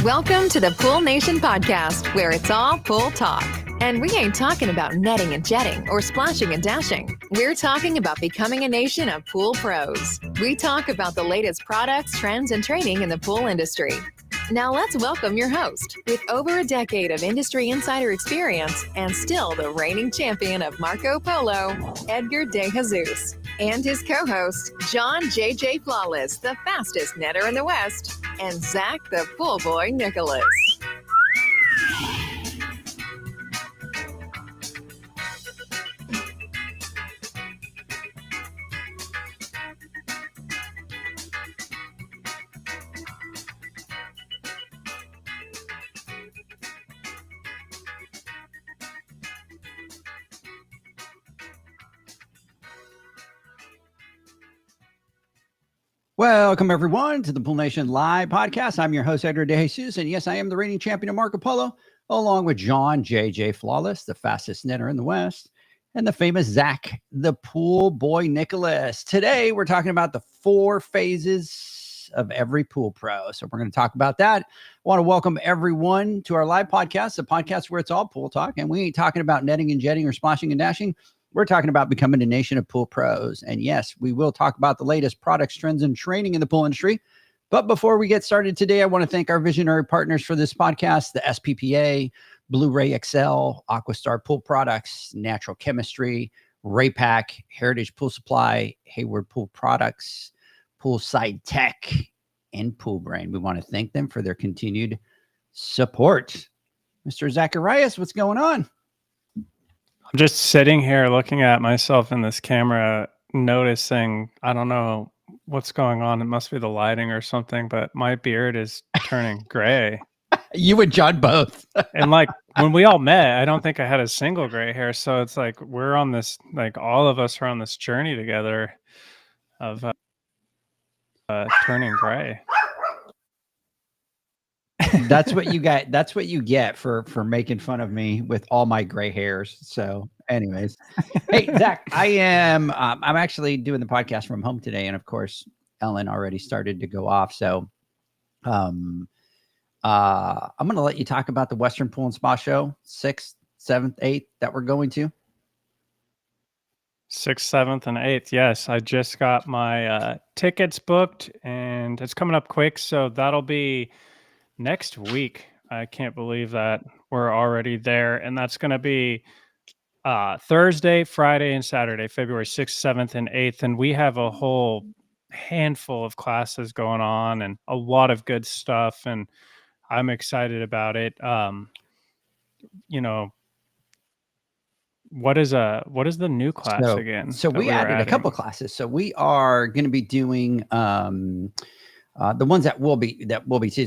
Welcome to the Pool Nation podcast, where it's all pool talk. And we ain't talking about netting and jetting or splashing and dashing. We're talking about becoming a nation of pool pros. We talk about the latest products, trends, and training in the pool industry. Now let's welcome your host, with over a decade of industry insider experience and still the reigning champion of Marco Polo, Edgar de Jesus, and his co-host, John J.J. Flawless, the fastest netter in the West, and Zach the Pool Boy Nicholas. Welcome, everyone, to the Pool Nation Live podcast. I'm your host, Edgar de Jesus, and yes, I am the reigning champion of Marco Polo, along with John J.J. Flawless, the fastest netter in the West, and the famous Zach, the Pool Boy Nicholas. Today, we're talking about the 4 phases of every pool pro. So we're going to talk about that. I want to welcome everyone to our live podcast, a podcast where it's all pool talk, and we ain't talking about netting and jetting or splashing and dashing. We're talking about becoming a nation of pool pros. And yes, we will talk about the latest products, trends, and training in the pool industry. But before we get started today, I want to thank our visionary partners for this podcast, the SPPA, Blu-ray XL, Aquastar Pool Products, Natural Chemistry, Raypack, Heritage Pool Supply, Hayward Pool Products, Poolside Tech, and Pool Brain. We want to thank them for their continued support. Mr. Zacharias, what's going on? I'm just sitting here looking at myself in this camera, noticing, I don't know what's going on. It must be the lighting or something, but my beard is turning gray. You and John both. And like when we all met, I don't think I had a single gray hair. So it's like we're on this, like all of us are on this journey together of turning gray. That's what you got. That's what you get for making fun of me with all my gray hairs. So anyways, hey, Zach, I'm actually doing the podcast from home today. And of course, Ellen already started to go off. So I'm going to let you talk about the Western Pool and Spa Show, 6th, 7th, 8th that we're going to. 6th, 7th, and 8th. Yes, I just got my tickets booked and it's coming up quick. So that'll be next week. I can't believe that we're already there. And that's going to be Thursday, Friday, and Saturday, February 6th, 7th, and 8th. And we have a whole handful of classes going on and a lot of good stuff. And I'm excited about it. What is the new class again? So we added a couple classes. So we are going to be doing the ones that will be.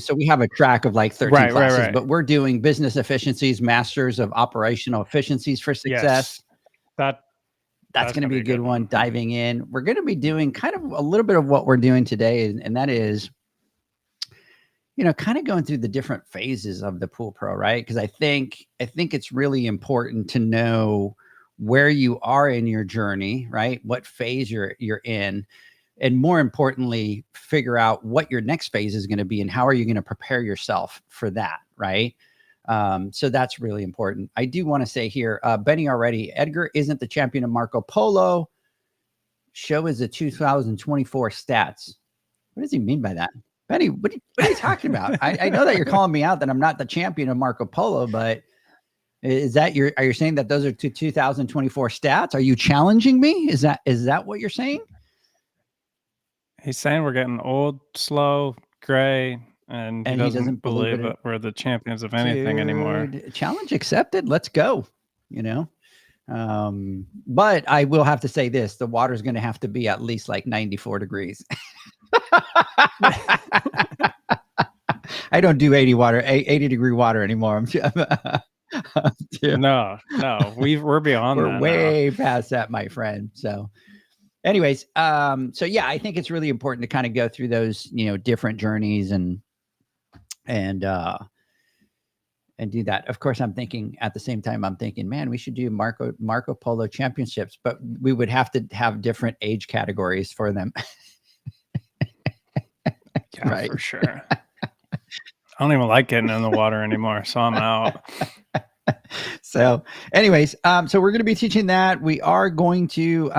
So we have a track of like 13 classes, right. But we're doing business efficiencies, masters of operational efficiencies for success. Yes. That's going to be a good one. Diving in, we're going to be doing kind of a little bit of what we're doing today, and that is, kind of going through the different phases of the pool pro, right? Because I think it's really important to know where you are in your journey, right? What phase you're in. And more importantly, figure out what your next phase is going to be and how are you going to prepare yourself for that, right? So that's really important. I do want to say here, Benny already, Edgar isn't the champion of Marco Polo. Show is the 2024 stats. What does he mean by that? Benny, what are you talking about? I know that you're calling me out that I'm not the champion of Marco Polo, but are you saying that those are 2024 stats? Are you challenging me? Is that what you're saying? He's saying we're getting old, slow, gray, and he doesn't believe that we're the champions of anything anymore. Challenge accepted. Let's go. But I will have to say this: the water's going to have to be at least like 94 degrees. I don't do 80 degree water anymore. No, we're beyond that. We're way past that, my friend. So. Anyways, so yeah, I think it's really important to kind of go through those, different journeys and do that. Of course, I'm thinking at the same time, man, we should do Marco Polo championships, but we would have to have different age categories for them. Yeah, right. For sure. I don't even like getting in the water anymore, so I'm out. So anyways, so we're going to be teaching that. We are going to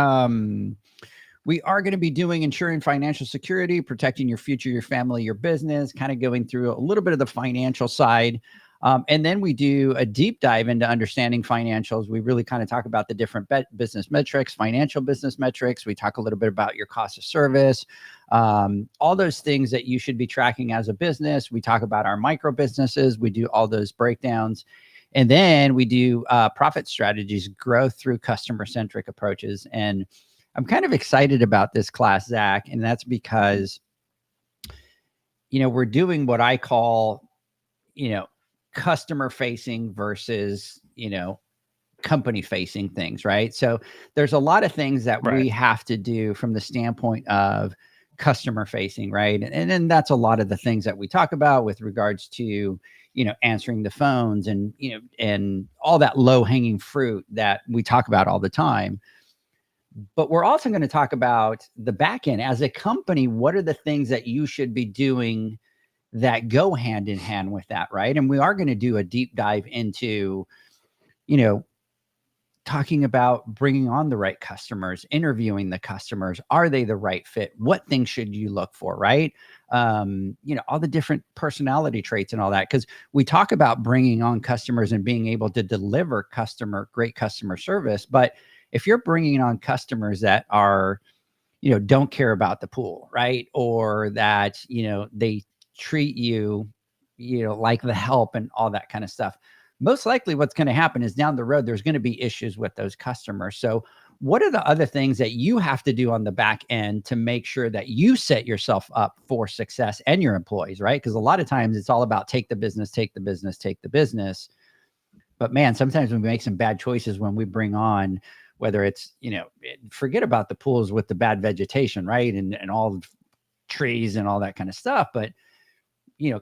be doing ensuring financial security, protecting your future, your family, your business, kind of going through a little bit of the financial side. And then we do a deep dive into understanding financials. We really kind of talk about the different business metrics, financial business metrics. We talk a little bit about your cost of service, all those things that you should be tracking as a business. We talk about our micro businesses. We do all those breakdowns. And then we do profit strategies, growth through customer-centric approaches. And I'm kind of excited about this class, Zach, and that's because, we're doing what I call, customer facing versus, company facing things, right? So there's a lot of things that we have to do from the standpoint of customer facing, right? And then that's a lot of the things that we talk about with regards to, answering the phones and, and all that low hanging fruit that we talk about all the time. But we're also going to talk about the back end as a company. What are the things that you should be doing that go hand in hand with that, right? And we are going to do a deep dive into, talking about bringing on the right customers, interviewing the customers. Are they the right fit? What things should you look for, right? All the different personality traits and all that, because we talk about bringing on customers and being able to deliver great customer service. But if you're bringing on customers that are, don't care about the pool, right? Or that, they treat you, like the help and all that kind of stuff, most likely what's going to happen is down the road, there's going to be issues with those customers. So what are the other things that you have to do on the back end to make sure that you set yourself up for success and your employees, right? Because a lot of times it's all about take the business. But man, sometimes we make some bad choices when we bring on, whether it's, forget about the pools with the bad vegetation, right? And all the trees and all that kind of stuff. But,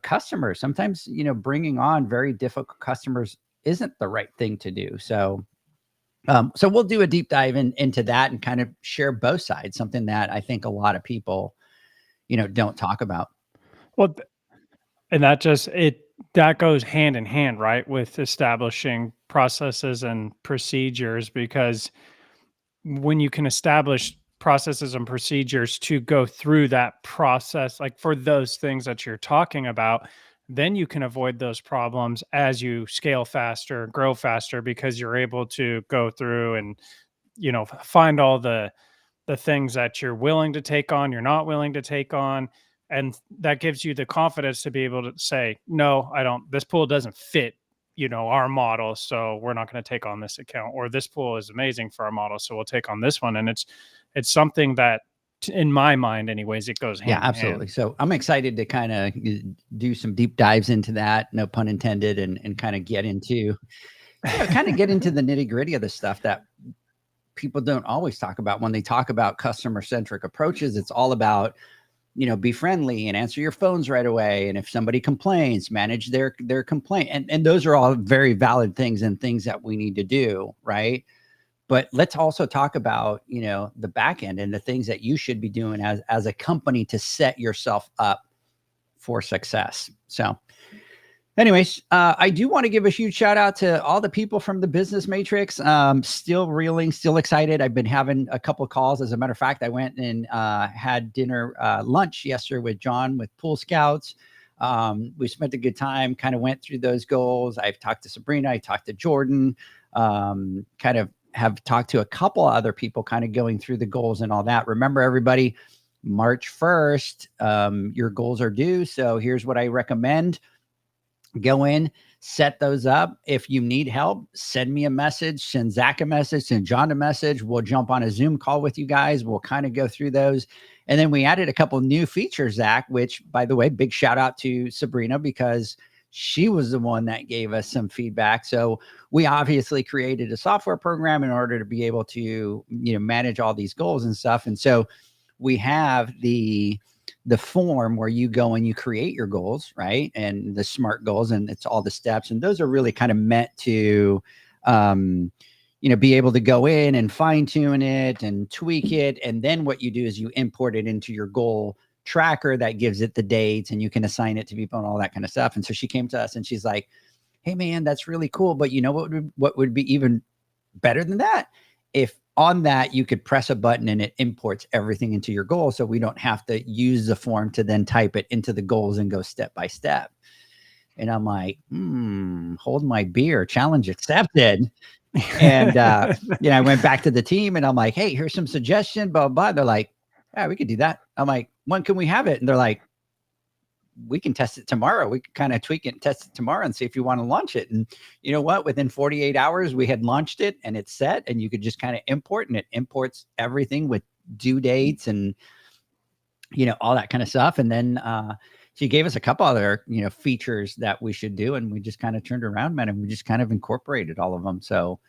customers, sometimes, bringing on very difficult customers isn't the right thing to do. So, so we'll do a deep dive into that and kind of share both sides, something that I think a lot of people, don't talk about. Well, and that goes hand in hand, right, with establishing processes and procedures, because when you can establish processes and procedures to go through that process, like for those things that you're talking about, then you can avoid those problems as you scale faster, grow faster, because you're able to go through and, find all the things that you're willing to take on, you're not willing to take on. And that gives you the confidence to be able to say, no, this pool doesn't fit, our model. So we're not going to take on this account, or this pool is amazing for our model, so we'll take on this one. And it's something that, in my mind anyways, it goes hand in absolutely. hand. So I'm excited to kind of do some deep dives into that, no pun intended, and kind of get into, the nitty gritty of the stuff that people don't always talk about when they talk about customer centric approaches. It's all about, be friendly and answer your phones right away. And if somebody complains, manage their complaint. And those are all very valid things and things that we need to do, right? But let's also talk about, the back end and the things that you should be doing as a company to set yourself up for success. So anyways, I do want to give a huge shout out to all the people from the Business Matrix. Still reeling, still excited. I've been having a couple of calls. As a matter of fact, I went and had lunch yesterday with John with Pool Scouts. We spent a good time, kind of went through those goals. I've talked to Sabrina, I talked to Jordan, kind of have talked to a couple other people kind of going through the goals and all that. Remember, everybody, March 1st, your goals are due. So here's what I recommend. Go in, set those up. If you need help, send me a message, send Zach a message, send John a message. We'll jump on a Zoom call with you guys. We'll kind of go through those. And then we added a couple new features, Zach, which, by the way, big shout out to Sabrina, because she was the one that gave us some feedback. So we obviously created a software program in order to be able to, manage all these goals and stuff. And so we have the form where you go and you create your goals, right? And the SMART goals, and it's all the steps. And those are really kind of meant to, be able to go in and fine tune it and tweak it. And then what you do is you import it into your goal tracker that gives it the dates, and you can assign it to people and all that kind of stuff. And so she came to us and she's like, hey man, that's really cool. But you know what would be even better than that? If on that you could press a button and it imports everything into your goal, so we don't have to use the form to then type it into the goals and go step by step. And I'm like, hold my beer, challenge accepted. And I went back to the team and I'm like, hey, here's some suggestion, blah, blah. They're like, yeah, we could do that. I'm like, when can we have it? And they're like, we can test it tomorrow. We can kind of tweak it and test it tomorrow and see if you want to launch it. And you know what? Within 48 hours, we had launched it and it's set, and you could just kind of import, and it imports everything with due dates and, all that kind of stuff. And then she gave us a couple other, features that we should do. And we just kind of turned around, man, and we just kind of incorporated all of them. So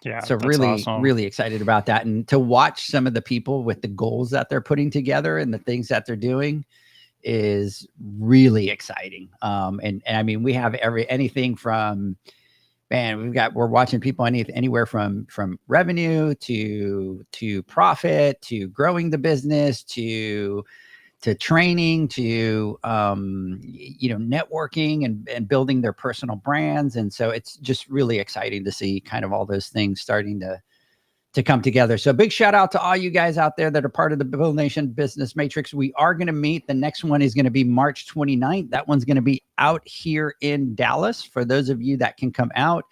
yeah, so that's really, awesome. really excited about that. And to watch some of the people with the goals that they're putting together and the things that they're doing is really exciting. And I mean, we have anything from, man, we're watching people anywhere from revenue to profit, to growing the business, to training, to networking and building their personal brands. And so it's just really exciting to see kind of all those things starting to come together. So big shout out to all you guys out there that are part of the Bull Nation Business Matrix. We are going to meet. The next one is going to be March 29th. That one's going to be out here in Dallas for those of you that can come out.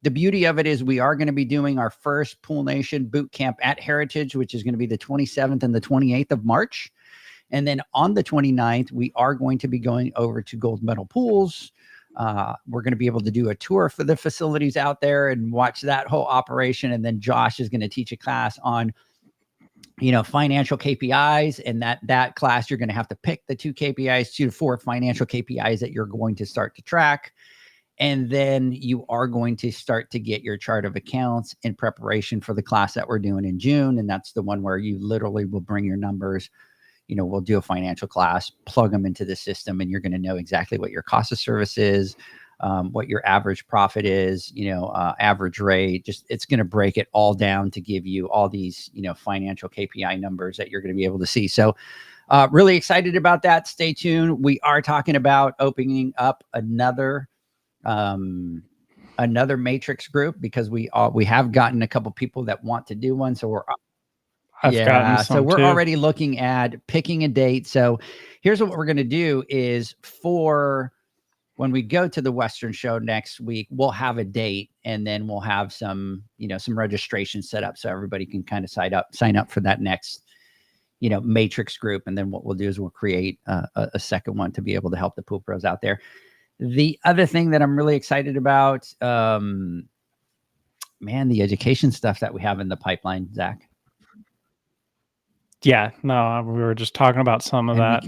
The beauty of it is we are going to be doing our first Pool Nation boot camp at Heritage, which is going to be the 27th and the 28th of March. And then on the 29th, we are going to be going over to Gold Medal Pools. We're going to be able to do a tour for the facilities out there and watch that whole operation. And then Josh is going to teach a class on, financial KPIs. And that class, you're going to have to pick the 2 to 4 financial KPIs that you're going to start to track. And then you are going to start to get your chart of accounts in preparation for the class that we're doing in June. And that's the one where you literally will bring your numbers. We'll do a financial class, plug them into the system, and you're going to know exactly what your cost of service is, what your average profit is, average rate. Just it's going to break it all down to give you all these, financial KPI numbers that you're going to be able to see. So really excited about that. Stay tuned. We are talking about opening up another matrix group because we have gotten a couple people that want to do one. So so we're already looking at picking a date. So here's what we're going to do is for when we go to the Western show next week, we'll have a date, and then we'll have some registration set up so everybody can kind of sign up for that next, matrix group. And then what we'll do is we'll create a second one to be able to help the pool pros out there. The other thing that I'm really excited about, the education stuff that we have in the pipeline, Zach. Yeah, no, we were just talking about some of that.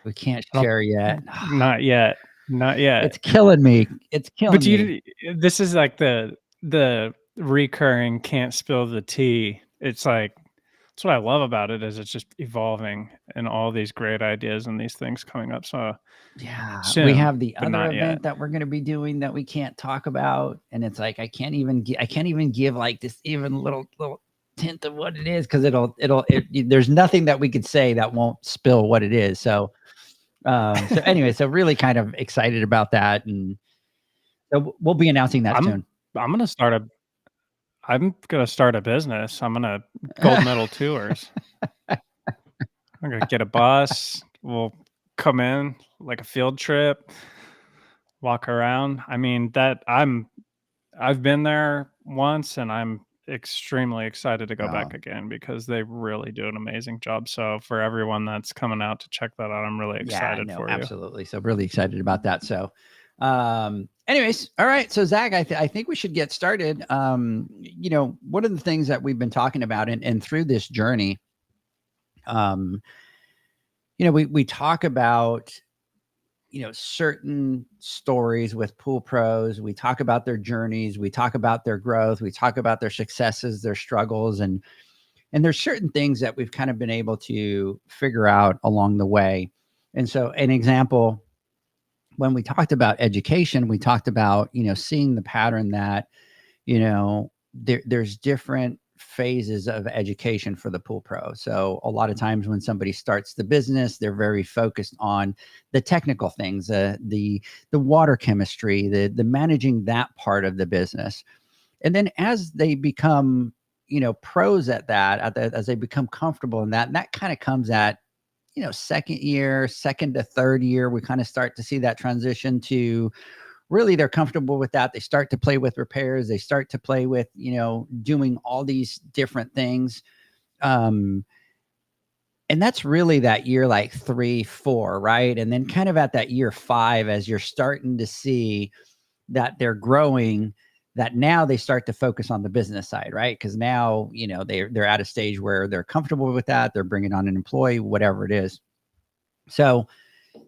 We can't share yet. Not yet. It's killing me. Me. This is like the recurring can't spill the tea. It's like, that's what I love about it, is it's just evolving and all these great ideas and these things coming up. So yeah, soon, we have the other event yet. that we're going to be doing that we can't talk about. And it's like, I can't even give like this even little tint of what it is, because there's nothing that we could say that won't spill what it is. So anyway, so really kind of excited about that, and so we'll be announcing that soon. I'm gonna start a business. I'm gonna Gold Medal Tours. I'm gonna get a bus. We'll come in like a field trip, walk around. I mean, I've been there once, and I'm extremely excited to go back again, because they really do an amazing job. So for everyone that's coming out to check that out, I'm really excited for you. Absolutely. So really excited about that. So anyways, all right. So Zach, I think we should get started. One of the things that we've been talking about and through this journey, we talk about certain stories with pool pros. We talk about their journeys. We talk about their growth. We talk about their successes, their struggles, and there's certain things that we've kind of been able to figure out along the way. And so an example, when we talked about education, we talked about, seeing the pattern that, there's different phases of education for the pool pro. So a lot of times when somebody starts the business, they're very focused on the technical things, the water chemistry, the managing that part of the business. And then as they become, pros at that, as they become comfortable in that, and that kind of comes at, second to third year, we kind of start to see that transition to really they're comfortable with that. They start to play with repairs. They start to play with, doing all these different things. And that's really that year, like 3, 4, right? And then kind of at that year 5, as you're starting to see that they're growing, that now they start to focus on the business side, right? Because now, they're at a stage where they're comfortable with that. They're bringing on an employee, whatever it is. So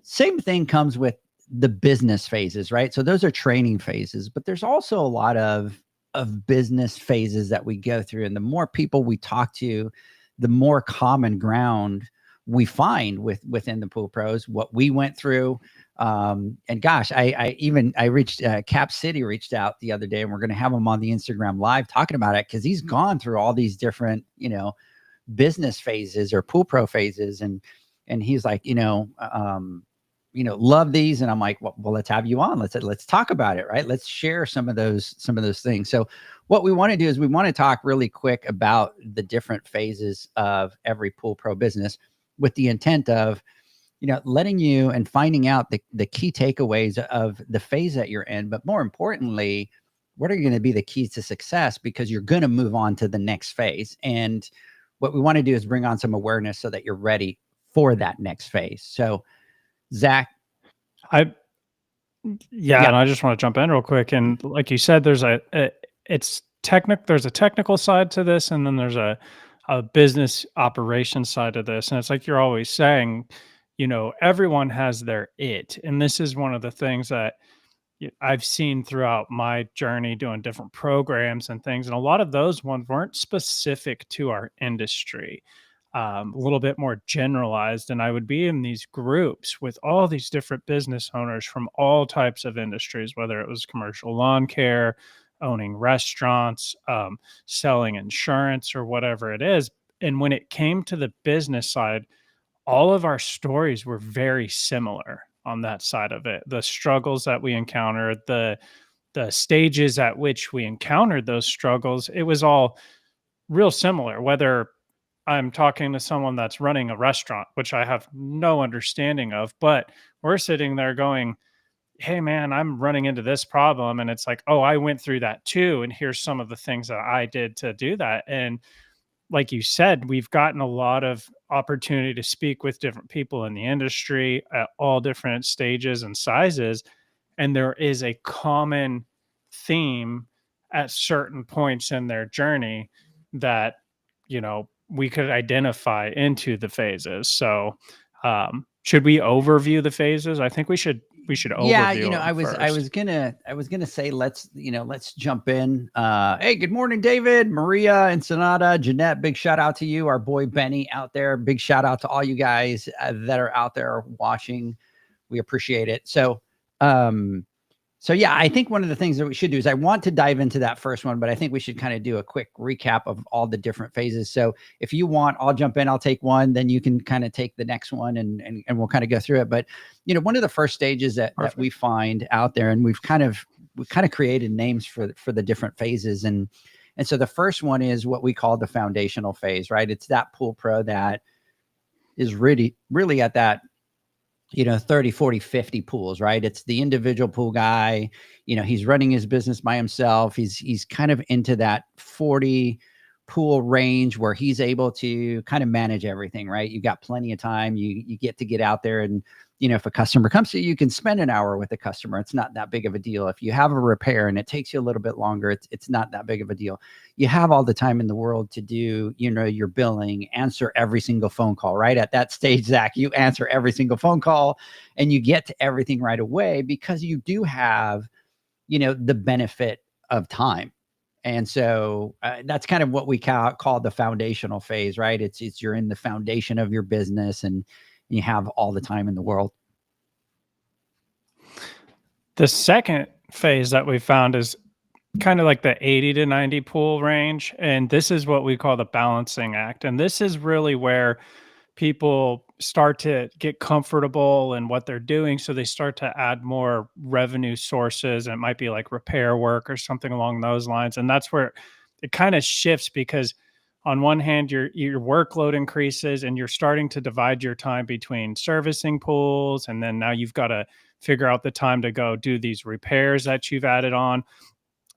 same thing comes with the business phases, right? So those are training phases, but there's also a lot of business phases that we go through. And the more people we talk to, the more common ground we find within the pool pros, what we went through. And gosh, I reached Cap City reached out the other day, and we're going to have him on the Instagram live talking about it, because he's gone through all these different, business phases or pool pro phases. And he's like, love these. And I'm like, well, let's have you on. Let's talk about it. Right. Let's share some of those things. So what we want to do is we want to talk really quick about the different phases of every pool pro business, with the intent of, letting you and finding out the key takeaways of the phase that you're in, but more importantly, what are going to be the keys to success, because you're going to move on to the next phase. And what we want to do is bring on some awareness so that you're ready for that next phase. So Zach. And I just want to jump in real quick. And like you said, there's there's a technical side to this, and then there's a business operation side of this. And it's like you're always saying, everyone has their it. And this is one of the things that I've seen throughout my journey doing different programs and things. And a lot of those ones weren't specific to our industry. A little bit more generalized. And I would be in these groups with all these different business owners from all types of industries, whether it was commercial lawn care, owning restaurants, selling insurance, or whatever it is. And when it came to the business side, all of our stories were very similar on that side of it. The struggles that we encountered, the stages at which we encountered those struggles, it was all real similar, whether I'm talking to someone that's running a restaurant, which I have no understanding of, but we're sitting there going, hey man, I'm running into this problem. And it's like, oh, I went through that too. And here's some of the things that I did to do that. And like you said, we've gotten a lot of opportunity to speak with different people in the industry at all different stages and sizes. And there is a common theme at certain points in their journey that, we could identify into the phases. So, should we overview the phases? I think we should overview. Yeah, I was gonna say let's jump in. Hey, good morning, David, Maria, and Sonata, Jeanette. Big shout out to you, our boy Benny out there. Big shout out to all you guys that are out there watching. We appreciate it. So yeah, I think one of the things that we should do is I want to dive into that first one, but I think we should kind of do a quick recap of all the different phases. So if you want, I'll jump in, I'll take one, then you can kind of take the next one and we'll kind of go through it. But, one of the first stages that we find out there, and we've kind of created names for the different phases. And so the first one is what we call the foundational phase, right? It's that pool pro that is really at that 30, 40, 50 pools, right? It's the individual pool guy. He's running his business by himself. He's kind of into that 40 pool range where he's able to kind of manage everything, right? You've got plenty of time. You get to get out there and, if a customer comes to you, you can spend an hour with a customer. It's not that big of a deal. If you have a repair and it takes you a little bit longer, it's not that big of a deal. You have all the time in the world to do, your billing, answer every single phone call, right? At that stage, Zach, you answer every single phone call and you get to everything right away because you do have, the benefit of time. And so that's kind of what we call the foundational phase, right? It's you're in the foundation of your business and you have all the time in the world. The second phase that we found is kind of like the 80 to 90 pool range. And this is what we call the balancing act. And this is really where people start to get comfortable in what they're doing. So they start to add more revenue sources. And it might be like repair work or something along those lines. And that's where it kind of shifts, because on one hand, your workload increases and you're starting to divide your time between servicing pools. And then now you've got to figure out the time to go do these repairs that you've added on.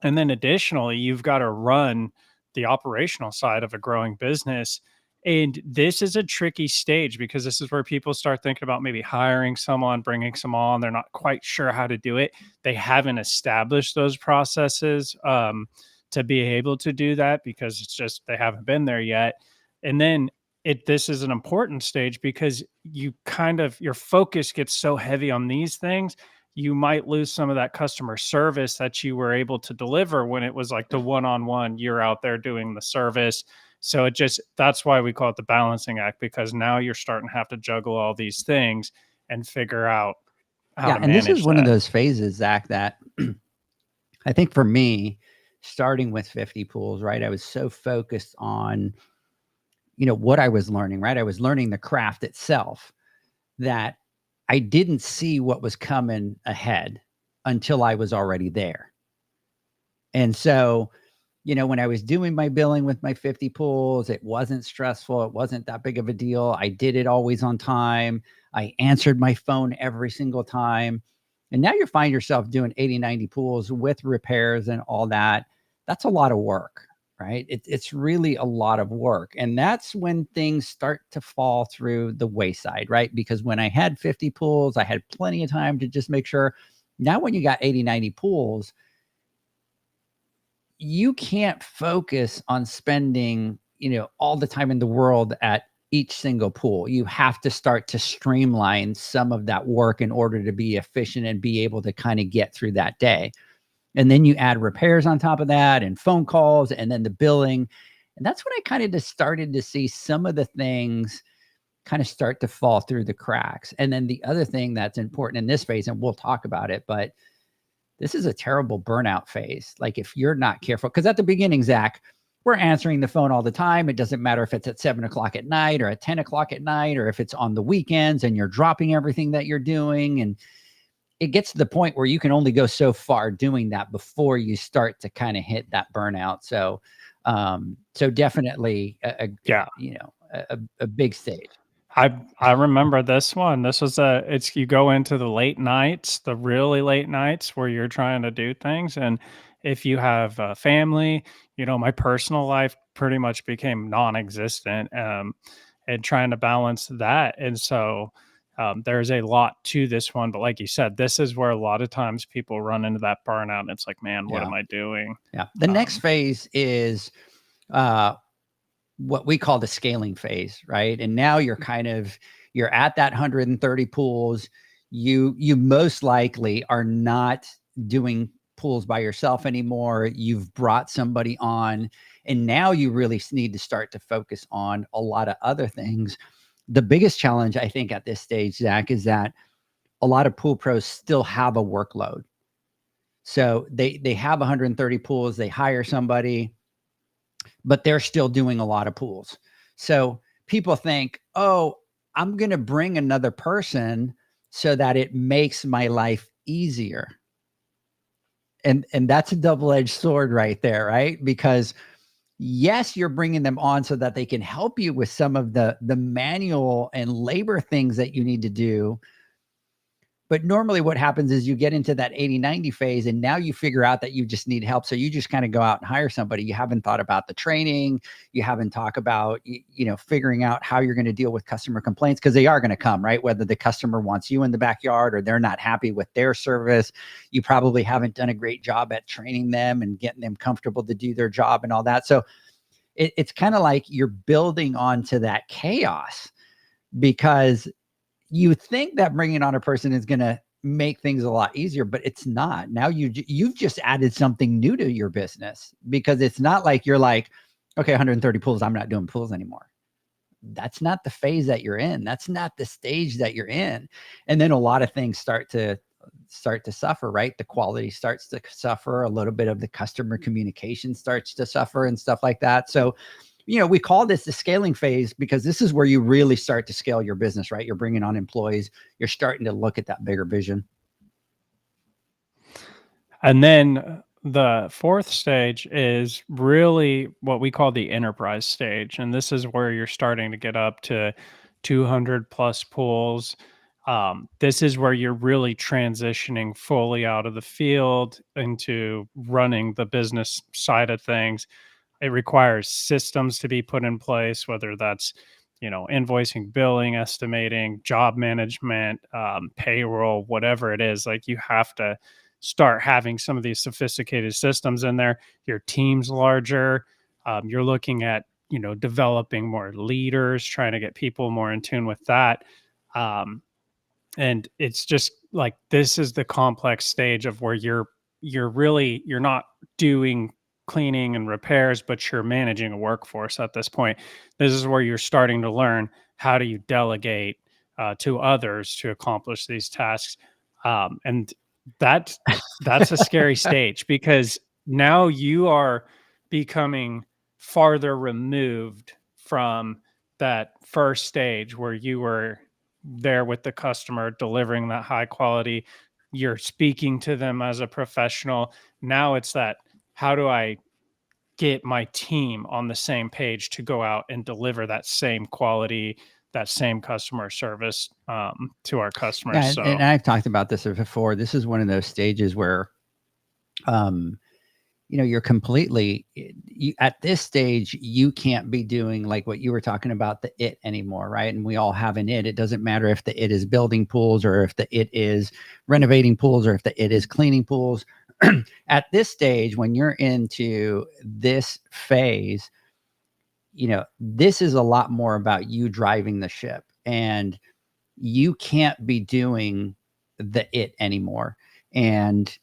And then additionally, you've got to run the operational side of a growing business. And this is a tricky stage, because this is where people start thinking about maybe hiring someone, bringing someone on. They're not quite sure how to do it. They haven't established those processes to be able to do that, because it's just they haven't been there yet. And then this is an important stage, because your focus gets so heavy on these things, you might lose some of that customer service that you were able to deliver when it was like the one-on-one, you're out there doing the service. So that's why we call it the balancing act, because now you're starting to have to juggle all these things and figure out how to and this is manage one of that. those phases, Zach, that I think for me, starting with 50 pools, right, I was so focused on, what I was learning, right? I was learning the craft itself, that I didn't see what was coming ahead until I was already there. And so, when I was doing my billing with my 50 pools, it wasn't stressful. It wasn't that big of a deal. I did it always on time. I answered my phone every single time. And now you find yourself doing 80, 90 pools with repairs and all that. That's a lot of work, right? It's really a lot of work. And that's when things start to fall through the wayside, right? Because when I had 50 pools, I had plenty of time to just make sure. Now, when you got 80, 90 pools, you can't focus on spending, all the time in the world at each single pool. You have to start to streamline some of that work in order to be efficient and be able to kind of get through that day. And then you add repairs on top of that, and phone calls, and then the billing. And that's when I kind of just started to see some of the things kind of start to fall through the cracks. And then the other thing that's important in this phase, and we'll talk about it, but this is a terrible burnout phase. Like, if you're not careful, because at the beginning, Zach, we're answering the phone all the time. It doesn't matter if it's at 7:00 at night or at 10:00 at night, or if it's on the weekends and you're dropping everything that you're doing. And it gets to the point where you can only go so far doing that before you start to kind of hit that burnout. So, definitely a big stage. I remember this one. This was you go into the late nights, the really late nights where you're trying to do things. And if you have a family, my personal life pretty much became non-existent, and trying to balance that. And so there's a lot to this one. But like you said, this is where a lot of times people run into that burnout. And it's like, man, what am I doing? Yeah. The next phase is what we call the scaling phase, right? And now you're at that 130 pools. You most likely are not doing pools by yourself anymore. You've brought somebody on, and now you really need to start to focus on a lot of other things. The biggest challenge, I think, at this stage, Zach, is that a lot of pool pros still have a workload. So they have 130 pools, they hire somebody, but they're still doing a lot of pools. So people think, oh, I'm going to bring another person so that it makes my life easier. And that's a double-edged sword right there, right? Because yes, you're bringing them on so that they can help you with some of the manual and labor things that you need to do. But normally what happens is you get into that 80, 90 phase, and now you figure out that you just need help. So you just kind of go out and hire somebody. You haven't thought about the training. You haven't talked about, figuring out how you're going to deal with customer complaints, because they are going to come, right? Whether the customer wants you in the backyard or they're not happy with their service. You probably haven't done a great job at training them and getting them comfortable to do their job and all that. So it's kind of like you're building onto that chaos, because you think that bringing on a person is going to make things a lot easier, but it's not. Now you've just added something new to your business, because it's not like you're like, okay, 130 pools, I'm not doing pools anymore. That's not the phase that you're in. That's not the stage that you're in. And then a lot of things start to start to suffer, right? The quality starts to suffer, a little bit of the customer communication starts to suffer and stuff like that. So, we call this the scaling phase because this is where you really start to scale your business, right? You're bringing on employees. You're starting to look at that bigger vision. And then the fourth stage is really what we call the enterprise stage. And this is where you're starting to get up to 200 plus pools. This is where you're really transitioning fully out of the field into running the business side of things. It requires systems to be put in place, whether that's invoicing, billing, estimating, job management, payroll, whatever it is. Like, you have to start having some of these sophisticated systems in there. Your team's larger. You're looking at developing more leaders, trying to get people more in tune with that. And it's just like, this is the complex stage of where you're not doing cleaning and repairs, but you're managing a workforce at this point. This is where you're starting to learn how do you delegate to others to accomplish these tasks. And that's a scary stage, because now you are becoming farther removed from that first stage where you were there with the customer, delivering that high quality. You're speaking to them as a professional. Now it's that, how do I get my team on the same page to go out and deliver that same quality, that same customer service to our customers? Yeah, and I've talked about this before. This is one of those stages where, you're completely, at this stage, you can't be doing like what you were talking about, the it anymore, right? And we all have an it. It doesn't matter if the it is building pools, or if the it is renovating pools, or if the it is cleaning pools. At this stage, when you're into this phase, this is a lot more about you driving the ship, and you can't be doing the it anymore. And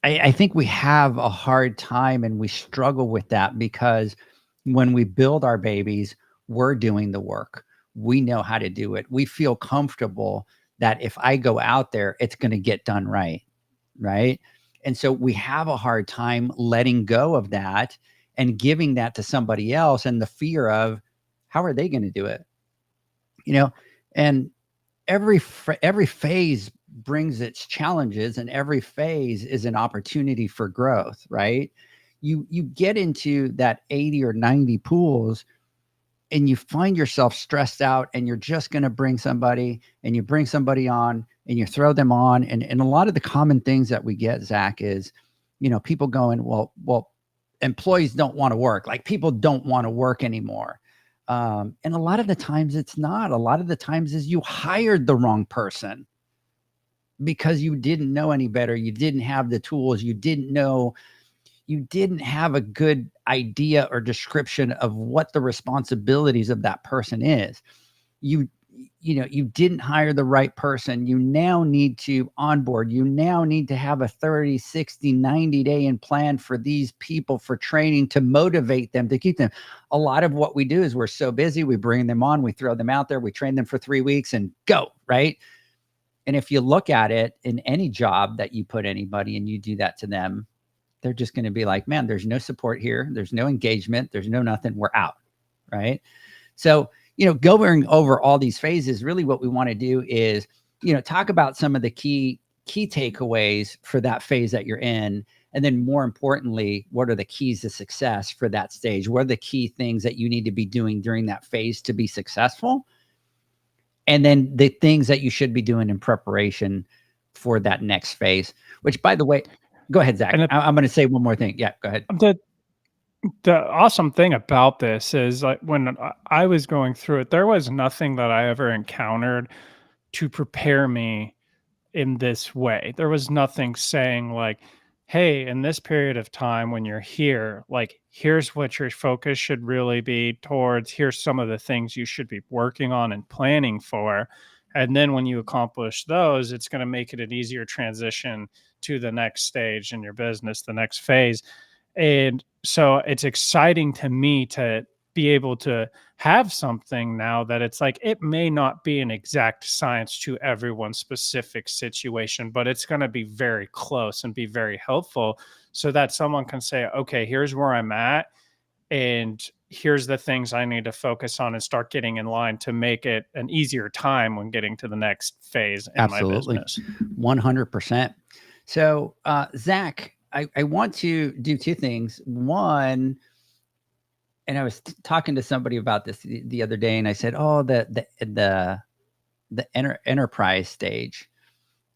I think we have a hard time and we struggle with that, because when we build our babies, we're doing the work. We know how to do it. We feel comfortable that if I go out there, it's going to get done right. Right. And so we have a hard time letting go of that and giving that to somebody else, and the fear of, how are they going to do it? And every phase brings its challenges, and every phase is an opportunity for growth, right? You get into that 80 or 90 pools, and you find yourself stressed out, and you're just going to bring somebody, and you bring somebody on, and you throw them on. And a lot of the common things that we get, Zach, is, people going, well, employees don't want to work. Like, people don't want to work anymore. And a lot of the times it's not. A lot of the times is you hired the wrong person because you didn't know any better. You didn't have the tools. You didn't have a good idea or description of what the responsibilities of that person is. You didn't hire the right person. You now need to onboard. You now need to have a 30, 60, 90 day in plan for these people, for training, to motivate them, to keep them. A lot of what we do is we're so busy, we bring them on, we throw them out there, we train them for 3 weeks and go, right? And if you look at it in any job that you put anybody and you do that to them, they're just going to be like, man, there's no support here. There's no engagement. There's no nothing. We're out. Right. So, going over all these phases, really what we want to do is, talk about some of the key takeaways for that phase that you're in. And then more importantly, what are the keys to success for that stage? What are the key things that you need to be doing during that phase to be successful? And then the things that you should be doing in preparation for that next phase, which, by the way, go ahead, Zach. I'm going to say one more thing. Yeah, go ahead. The awesome thing about this is, like, when I was going through it, there was nothing that I ever encountered to prepare me in this way. There was nothing saying like, hey, in this period of time when you're here, like, here's what your focus should really be towards. Here's some of the things you should be working on and planning for. And then when you accomplish those, it's going to make it an easier transition to the next stage in your business, the next phase. And so it's exciting to me to be able to have something now that it's like, it may not be an exact science to everyone's specific situation, but it's going to be very close and be very helpful so that someone can say, okay, here's where I'm at, and here's the things I need to focus on and start getting in line to make it an easier time when getting to the next phase in my business. 100%. So, Zach, I want to do two things. One, and I was talking to somebody about this the other day, and I said, "Oh, the enterprise stage,"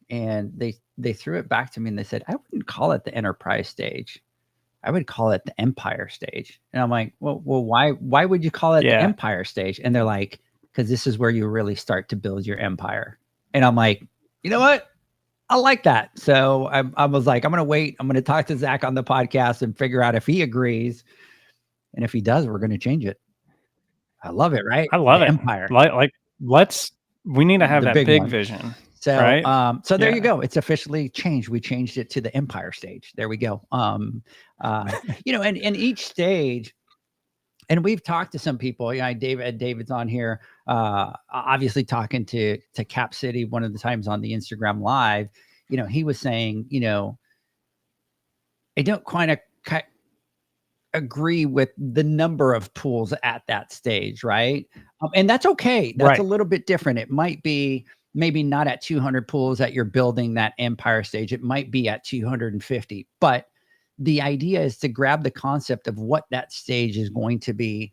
and they threw it back to me, and they said, "I wouldn't call it the enterprise stage. I would call it the empire stage." And I'm like, "Well, why would you call it the empire stage?" And they're like, "Because this is where you really start to build your empire." And I'm like, "You know what? I like that." So I was like, I'm going to wait. I'm going to talk to Zach on the podcast and figure out if he agrees. And if he does, we're going to change it. I love it, right? I love the it. Empire. We need to have that big one. vision. So, right? So there you go. It's officially changed. We changed it to the empire stage. There we go. And each stage, and we've talked to some people, David's on here, obviously talking to Cap City one of the times on the Instagram live, he was saying, I don't quite agree with the number of pools at that stage. Right. And that's okay. That's a little bit different. It might be maybe not at 200 pools that you're building that empire stage. It might be at 250, but the idea is to grab the concept of what that stage is going to be,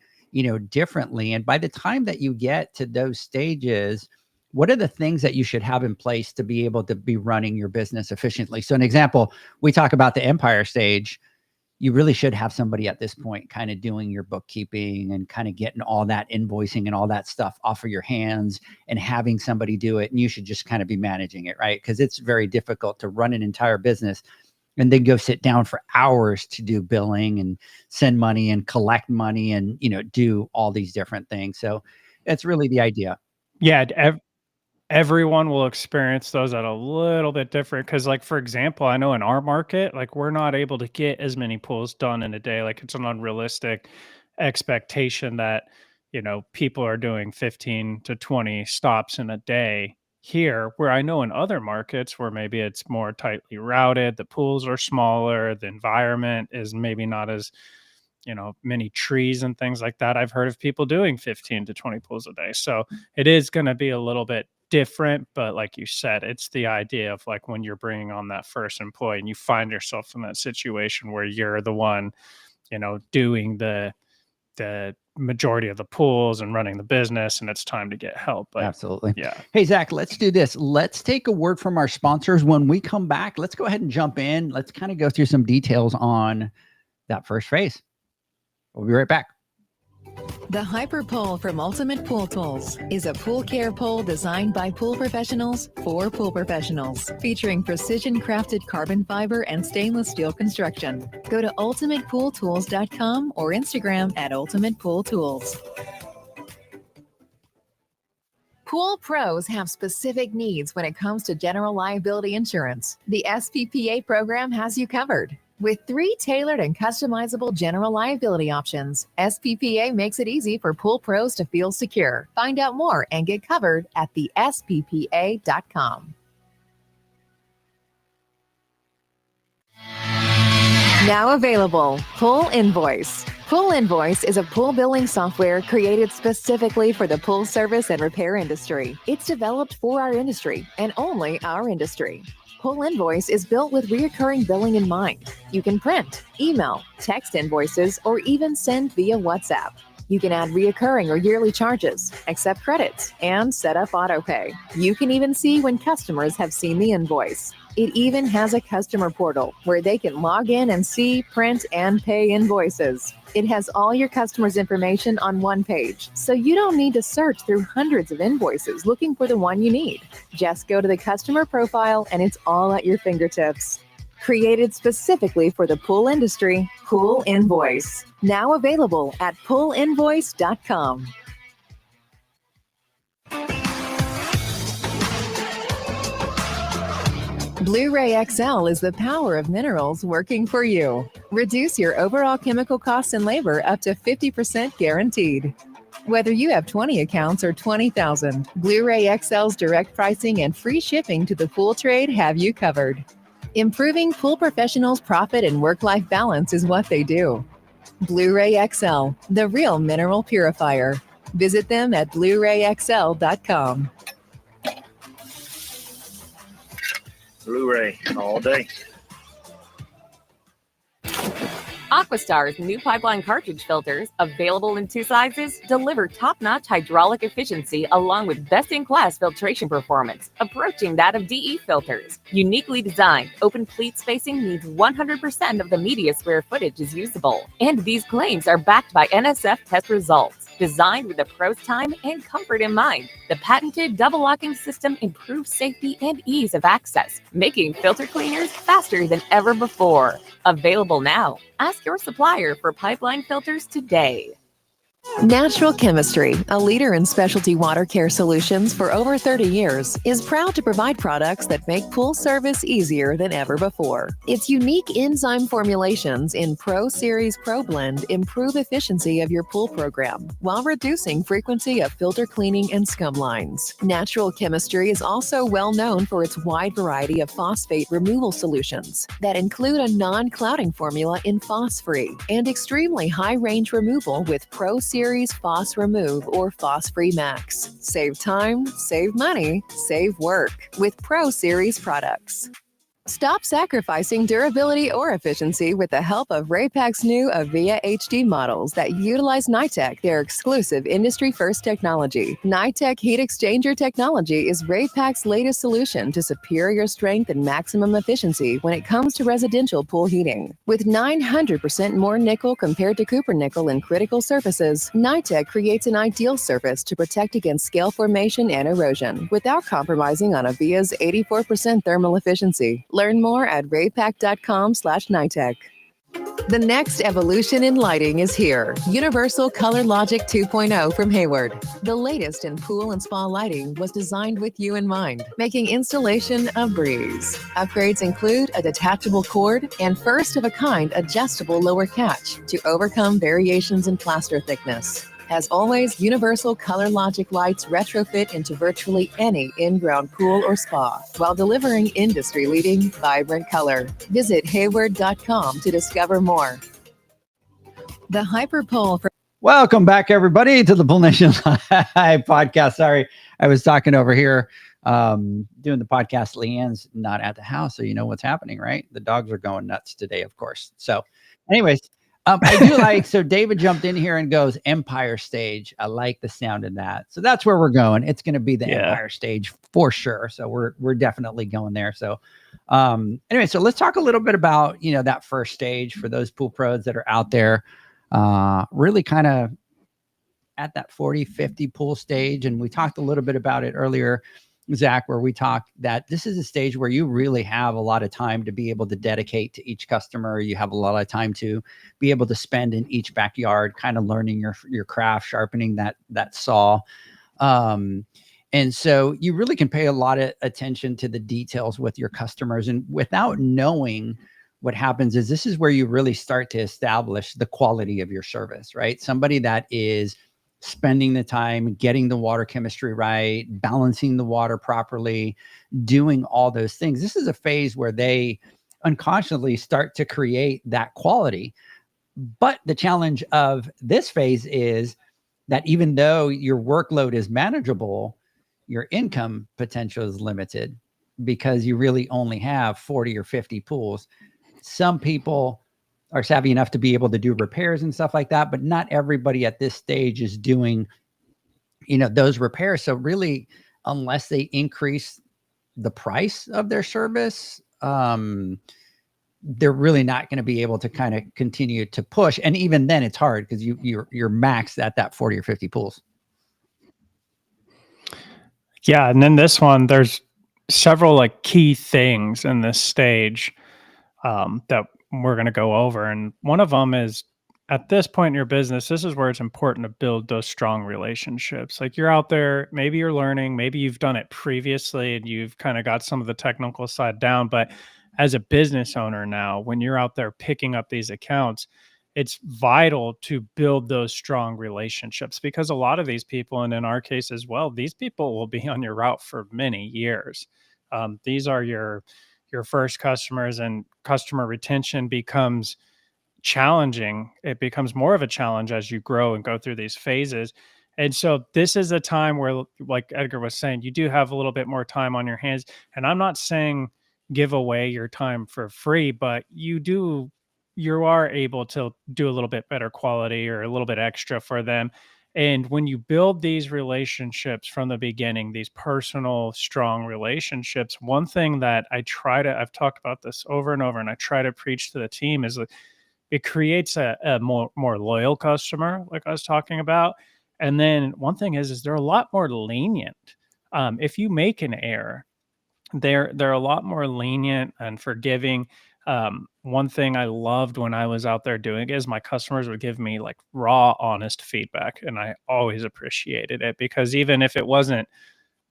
differently. And by the time that you get to those stages, what are the things that you should have in place to be able to be running your business efficiently? So an example, we talk about the empire stage. You really should have somebody at this point kind of doing your bookkeeping and kind of getting all that invoicing and all that stuff off of your hands and having somebody do it. And you should just kind of be managing it, right? Because it's very difficult to run an entire business and then go sit down for hours to do billing and send money and collect money and, do all these different things. So that's really the idea. Yeah. Everyone will experience those at a little bit different. Cause like, for example, I know in our market, like we're not able to get as many pulls done in a day. Like it's an unrealistic expectation that, people are doing 15 to 20 stops in a day here, where I know in other markets where maybe it's more tightly routed, the pools are smaller, the environment is maybe not as, many trees and things like that. I've heard of people doing 15 to 20 pools a day. So it is going to be a little bit different, but like you said, it's the idea of like when you're bringing on that first employee and you find yourself in that situation where you're the one, doing the majority of the pools and running the business, and it's time to get help. But absolutely. Yeah. Hey, Zach, let's do this. Let's take a word from our sponsors. When we come back, let's go ahead and jump in. Let's kind of go through some details on that first phase. We'll be right back. The Hyper Pole from Ultimate Pool Tools is a pool care pole designed by pool professionals for pool professionals, featuring precision-crafted carbon fiber and stainless steel construction. Go to ultimatepooltools.com or Instagram at Ultimate Pool Tools. Pool pros have specific needs when it comes to general liability insurance. The SPPA program has you covered. With 3 tailored and customizable general liability options, SPPA makes it easy for pool pros to feel secure. Find out more and get covered at thesppa.com. Now available, Pool Invoice. Pool Invoice is a pool billing software created specifically for the pool service and repair industry. It's developed for our industry and only our industry. Pool Invoice is built with recurring billing in mind. You can print, email, text invoices, or even send via WhatsApp. You can add reoccurring or yearly charges, accept credits, and set up autopay. You can even see when customers have seen the invoice. It even has a customer portal where they can log in and see, print, and pay invoices. It has all your customers' information on one page, so you don't need to search through hundreds of invoices looking for the one you need. Just go to the customer profile and it's all at your fingertips. Created specifically for the pool industry, Pool Invoice. Now available at poolinvoice.com. Blu-ray XL is the power of minerals working for you. Reduce your overall chemical costs and labor up to 50% guaranteed. Whether you have 20 accounts or 20,000, Blu-ray XL's direct pricing and free shipping to the pool trade have you covered. Improving pool professionals' profit and work-life balance is what they do. Blu-ray XL, the real mineral purifier. Visit them at BluRayXL.com. Blu-ray all day. Aquastar's new pipeline cartridge filters, available in 2 sizes, deliver top-notch hydraulic efficiency along with best-in-class filtration performance, approaching that of DE filters. Uniquely designed, open pleat spacing means 100% of the media square footage is usable. And these claims are backed by NSF test results. Designed with the pro's time and comfort in mind, the patented double locking system improves safety and ease of access, making filter cleaners faster than ever before. Available now. Ask your supplier for pipeline filters today. Natural Chemistry, a leader in specialty water care solutions for over 30 years, is proud to provide products that make pool service easier than ever before. Its unique enzyme formulations in Pro Series Pro Blend improve efficiency of your pool program while reducing frequency of filter cleaning and scum lines. Natural Chemistry is also well known for its wide variety of phosphate removal solutions that include a non-clouding formula in Phos-Free and extremely high range removal with Pro Series Phos Remove or Phos Free Max. Save time, save money, save work with Pro Series products. Stop sacrificing durability or efficiency with the help of Raypak's new Avia HD models that utilize NITEC, their exclusive industry-first technology. NITEC heat exchanger technology is Raypak's latest solution to superior strength and maximum efficiency when it comes to residential pool heating. With 900% more nickel compared to copper nickel in critical surfaces, NITEC creates an ideal surface to protect against scale formation and erosion without compromising on Avia's 84% thermal efficiency. Learn more at raypak.com/NITEC. The next evolution in lighting is here. Universal Color Logic 2.0 from Hayward. The latest in pool and spa lighting was designed with you in mind, making installation a breeze. Upgrades include a detachable cord and first-of-a-kind adjustable lower catch to overcome variations in plaster thickness. As always, Universal Color Logic lights retrofit into virtually any in-ground pool or spa while delivering industry-leading, vibrant color. Visit Hayward.com to discover more. The Hyperpole for Welcome back, everybody, to the Pool Nation Live podcast. Sorry, I was talking over here doing the podcast. Leanne's not at the house, so you know what's happening, right? The dogs are going nuts today, of course. So anyways, I do like, so David jumped in here and goes, Empire Stage. I like the sound of that. So that's where we're going. It's going to be the Empire Stage for sure. So we're definitely going there. So anyway, so let's talk a little bit about, that first stage for those pool pros that are out there, really kind of at that 40, 50 pool stage. And we talked a little bit about it earlier, Zach, where we talked that this is a stage where you really have a lot of time to be able to dedicate to each customer. You have a lot of time to be able to spend in each backyard, kind of learning your craft, sharpening that saw. And so you really can pay a lot of attention to the details with your customers. And without knowing, what happens is this is where you really start to establish the quality of your service, right? Somebody that is spending the time, getting the water chemistry right, balancing the water properly, doing all those things. This is a phase where they unconsciously start to create that quality. But the challenge of this phase is that even though your workload is manageable, your income potential is limited because you really only have 40 or 50 pools. Some people are savvy enough to be able to do repairs and stuff like that, but not everybody at this stage is doing, those repairs. So really, unless they increase the price of their service, they're really not going to be able to kind of continue to push. And even then it's hard because you're maxed at that 40 or 50 pools. Yeah. And then this one, there's several key things in this stage that we're going to go over. And one of them is, at this point in your business, this is where it's important to build those strong relationships. Like, you're out there, maybe you're learning, maybe you've done it previously and you've kind of got some of the technical side down, but as a business owner now, when you're out there picking up these accounts, it's vital to build those strong relationships, because a lot of these people, and in our case as well, these people will be on your route for many years. These are your first customers, and customer retention becomes challenging. It becomes more of a challenge as you grow and go through these phases. And so this is a time where, like Edgar was saying, you do have a little bit more time on your hands. And I'm not saying give away your time for free, but you are able to do a little bit better quality or a little bit extra for them. And when you build these relationships from the beginning, these personal, strong relationships, one thing that I've talked about this over and over, and I try to preach to the team, is that it creates a more loyal customer, like I was talking about. And then one thing is they're a lot more lenient. If you make an error, they're a lot more lenient and forgiving. One thing I loved when I was out there doing it is my customers would give me like raw, honest feedback, and I always appreciated it, because even if it wasn't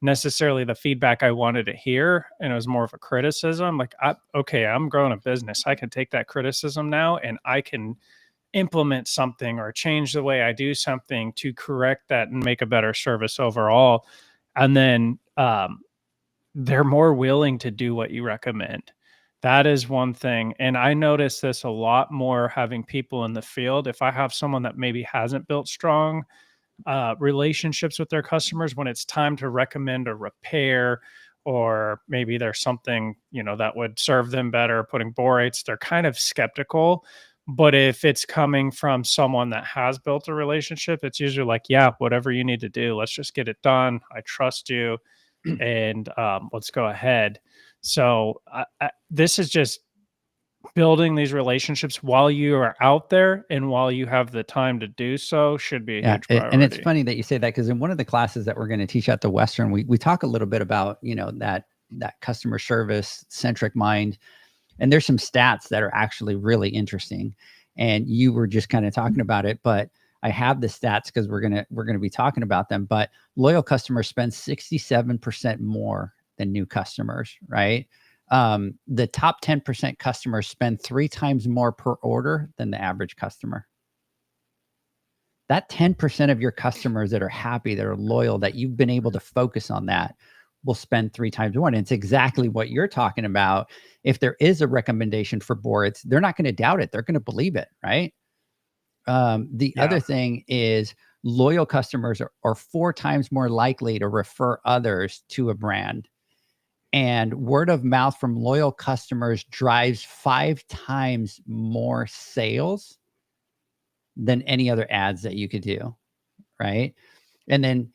necessarily the feedback I wanted to hear, and it was more of a criticism, like, okay, I'm growing a business. I can take that criticism now and I can implement something or change the way I do something to correct that and make a better service overall. And then they're more willing to do what you recommend. That is one thing. And I notice this a lot more having people in the field. If I have someone that maybe hasn't built strong relationships with their customers, when it's time to recommend a repair, or maybe there's something, that would serve them better, putting borates, they're kind of skeptical. But if it's coming from someone that has built a relationship, it's usually like, yeah, whatever you need to do, let's just get it done. I trust you, and let's go ahead. So this is just building these relationships while you are out there and while you have the time to do so should be a huge priority. And it's funny that you say that, because in one of the classes that we're going to teach at the Western, we talk a little bit about, that customer service centric mind. And there's some stats that are actually really interesting. And you were just kind of talking about it, but I have the stats because we're going to be talking about them. But loyal customers spend 67% more than new customers, right? The top 10% customers spend 3 times more per order than the average customer. That 10% of your customers that are happy, that are loyal, that you've been able to focus on, that will spend 3 times more. And it's exactly what you're talking about. If there is a recommendation for borates, they're not going to doubt it. They're going to believe it, right? The other thing is loyal customers are 4 times more likely to refer others to a brand. And word of mouth from loyal customers drives 5 times more sales than any other ads that you could do, right? And then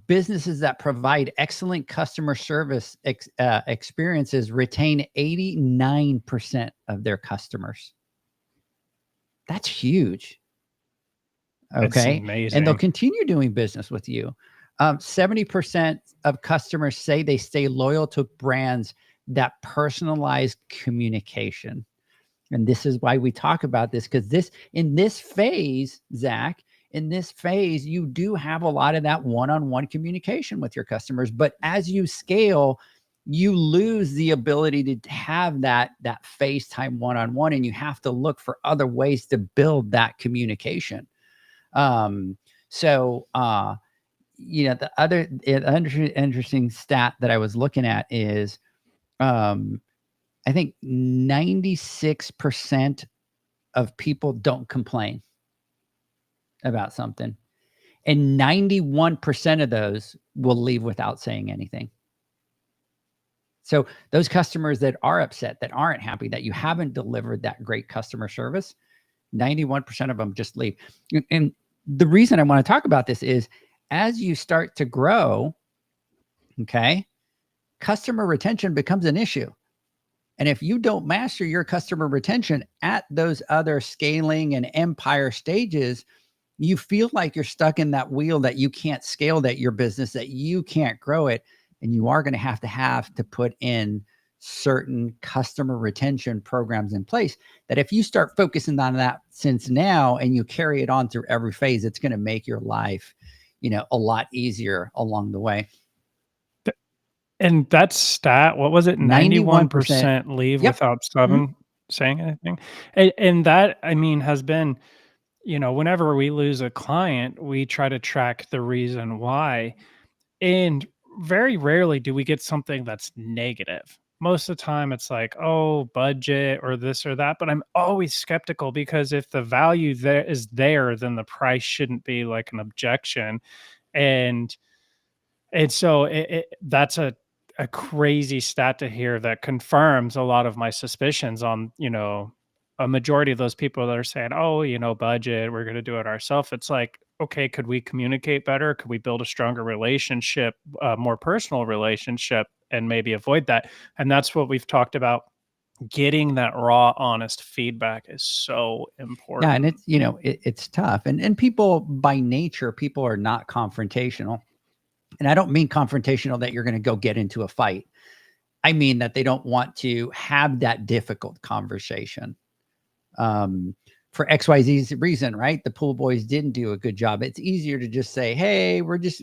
businesses that provide excellent customer service experiences retain 89% of their customers. That's huge. Okay. That's amazing. And they'll continue doing business with you. 70% of customers say they stay loyal to brands that personalize communication. And this is why we talk about this, because in this phase, Zach, you do have a lot of that one-on-one communication with your customers. But as you scale, you lose the ability to have that FaceTime one-on-one, and you have to look for other ways to build that communication. The other interesting stat that I was looking at is, I think 96% of people don't complain about something, and 91% of those will leave without saying anything. So those customers that are upset, that aren't happy, that you haven't delivered that great customer service, 91% of them just leave. And the reason I want to talk about this is, as you start to grow, okay, customer retention becomes an issue. And if you don't master your customer retention at those other scaling and empire stages, you feel like you're stuck in that wheel, that you can't scale that your business, that you can't grow it. And you are going to have to put in certain customer retention programs in place, that if you start focusing on that since now and you carry it on through every phase, it's going to make your life, a lot easier along the way. And that stat, what was it? 91%. 91% leave Yep. without Mhm. saying anything. And that, I mean, has been, whenever we lose a client, we try to track the reason why. And very rarely do we get something that's negative. Most of the time it's like, oh, budget or this or that. But I'm always skeptical because if the value there is there, then the price shouldn't be like an objection. And so that's a crazy stat to hear that confirms a lot of my suspicions on, a majority of those people that are saying, "Oh, budget, we're gonna do it ourselves." It's like, okay, could we communicate better? Could we build a stronger relationship, a more personal relationship, and maybe avoid that? And that's what we've talked about. Getting that raw, honest feedback is so Yeah, and important. it's tough, and people by nature, people are not confrontational, and I don't mean confrontational that you're going to go get into a fight. I mean that they don't want to have that difficult conversation. Um, for XYZ reason, right? The pool boys didn't do a good job. It's easier to just say, "Hey, we're it's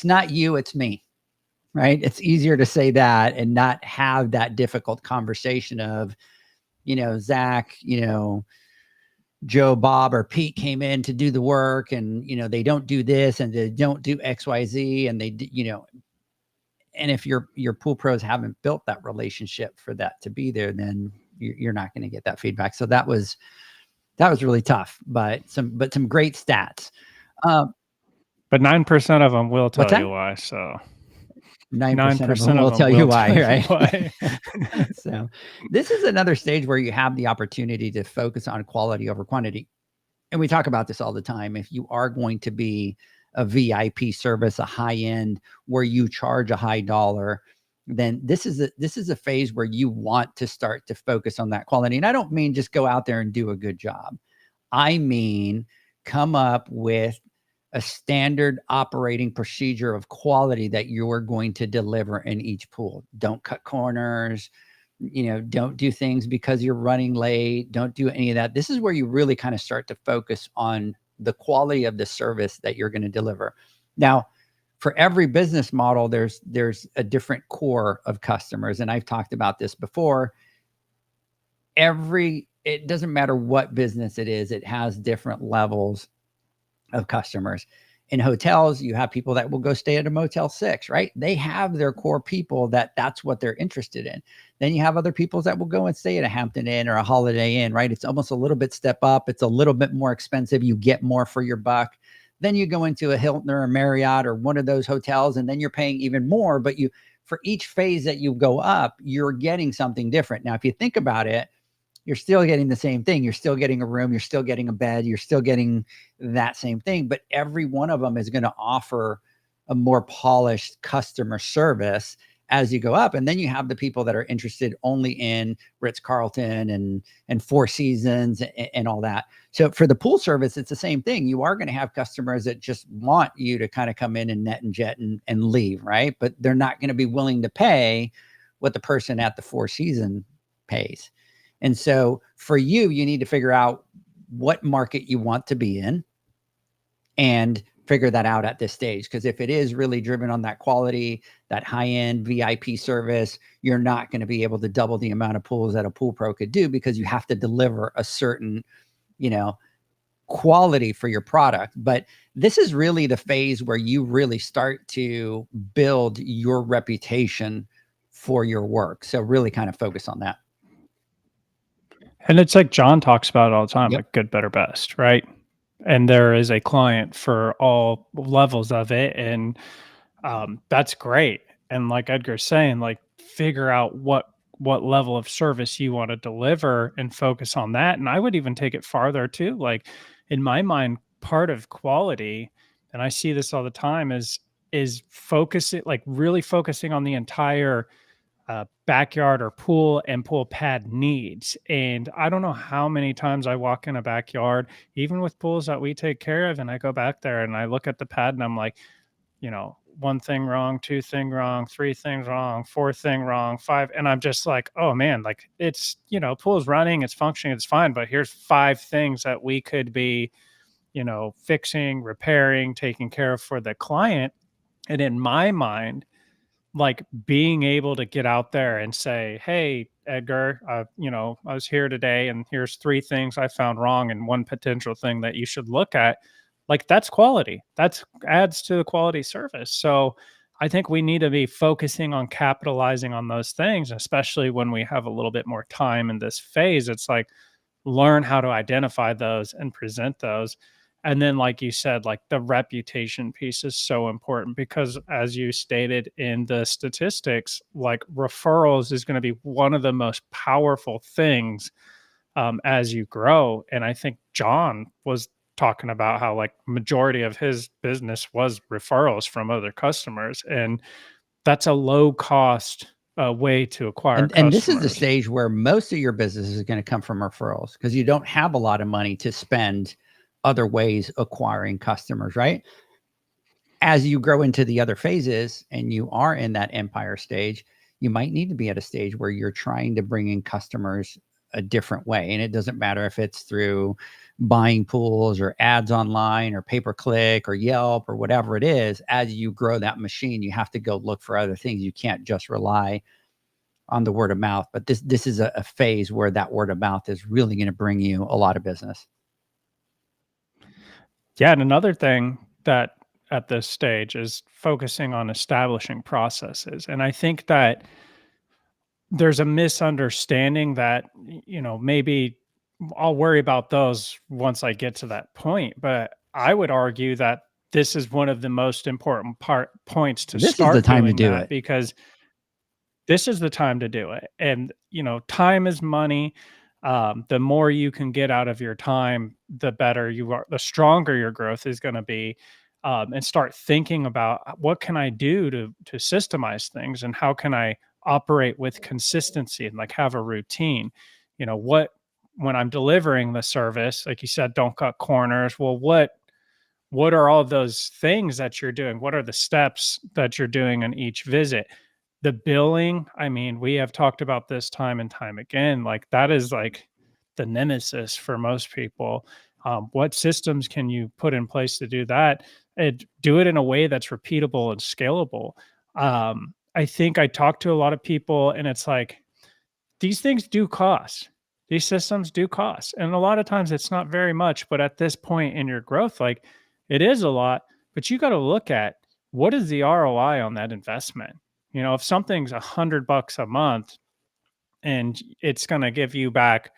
not you, it's me." Right? It's easier to say that and not have that difficult conversation of, Zach, Joe, Bob, or Pete came in to do the work, and they don't do this and they don't do XYZ, and and if your pool pros haven't built that relationship for that to be there, then you're not going to get that feedback. So that was really tough, but some great stats. But 9% of them will What's tell you that? why. So 9% of them 9% of will them tell you will why, tell you right? why. So this is another stage where you have the opportunity to focus on quality over quantity. And we talk about this all the time. If you are going to be a VIP service, a high end where you charge a high dollar, then this is a phase where you want to start to focus on that quality. And I don't mean just go out there and do a good job. I mean, come up with a standard operating procedure of quality that you're going to deliver in each pool. Don't cut corners, don't do things because you're running late. Don't do any of that. This is where you really kind of start to focus on the quality of the service that you're going to deliver. Now, for every business model, there's a different core of customers. And I've talked about this before. It doesn't matter what business it is, it has different levels of customers. In hotels, you have people that will go stay at a Motel 6, right? They have their core people that's what they're interested in. Then you have other people that will go and stay at a Hampton Inn or a Holiday Inn, right? It's almost a little bit step up. It's a little bit more expensive. You get more for your buck. Then you go into a Hilton or a Marriott or one of those hotels, and then you're paying even more. But for each phase that you go up, you're getting something different. Now, if you think about it, you're still getting the same thing. You're still getting a room. You're still getting a bed. You're still getting that same thing. But every one of them is going to offer a more polished customer service as you go up. And then you have the people that are interested only in Ritz-Carlton and Four Seasons and all that. So for the pool service, it's the same thing. You are going to have customers that just want you to kind of come in and net and jet and leave, right? But they're not going to be willing to pay what the person at the Four Seasons pays. And so for you need to figure out what market you want to be in and figure that out at this stage. Because if it is really driven on that quality, that high-end VIP service, you're not going to be able to double the amount of pools that a pool pro could do because you have to deliver a certain, quality for your product. But this is really the phase where you really start to build your reputation for your work. So really kind of focus on that. And it's like John talks about it all the time, Yep. like good, better, best, right? And there is a client for all levels of it. And that's great. And like Edgar's saying, like figure out what level of service you want to deliver and focus on that. And I would even take it farther too. Like in my mind, part of quality, and I see this all the time, is focusing, like really focusing on the entire backyard or pool and pool pad needs. And I don't know how many times I walk in a backyard, even with pools that we take care of, and I go back there and I look at the pad and I'm like, one thing wrong, two thing wrong, three things wrong, four thing wrong, five. And I'm just like, oh man, like it's, pool's running, it's functioning, it's fine. But here's 5 things that we could be, fixing, repairing, taking care of for the client. And in my mind, like being able to get out there and say, "Hey, Edgar, I was here today and here's 3 things I found wrong and one potential thing that you should look at." Like that's quality. That's adds to the quality service. So I think we need to be focusing on capitalizing on those things, especially when we have a little bit more time in this phase. It's like learn how to identify those and present those. And then, like you said, like the reputation piece is so important because, as you stated in the statistics, like referrals is going to be one of the most powerful things as you grow. And I think John was talking about how like majority of his business was referrals from other customers, and that's a low cost way to acquire And this is the customers. stage where most of your business is going to come from referrals because you don't have a lot of money to spend other ways acquiring customers, right? As you grow into the other phases and you are in that empire stage, you might need to be at a stage where you're trying to bring in customers a different way. And it doesn't matter if it's through buying pools or ads online or pay-per-click or Yelp or whatever it is. As you grow that machine, you have to go look for other things. You can't just rely on the word of mouth. But this is a phase where that word of mouth is really going to bring you a lot of business. Yeah, and another thing that at this stage is focusing on establishing processes. And I think that there's a misunderstanding that, maybe I'll worry about those once I get to that point. But I would argue that this is one of the most important points to This is the start time to doing do that, it. because this is the time to do it. And, time is money. The more you can get out of your time, the better you are, the stronger your growth is going to be. And start thinking about what can I do to systemize things, and how can I operate with consistency and like have a routine. What when I'm delivering the service, like you said, don't cut corners. Well, what are all those things that you're doing? What are the steps that you're doing on each visit? The billing, I mean, we have talked about this time and time again. Like that is like the nemesis for most people. What systems can you put in place to do that? And do it in a way that's repeatable and scalable. I think I talk to a lot of people, and it's like these things do cost. These systems do cost. And a lot of times it's not very much, but at this point in your growth, like it is a lot, but you got to look at what is the ROI on that investment. If something's $100 a month and it's going to give you back,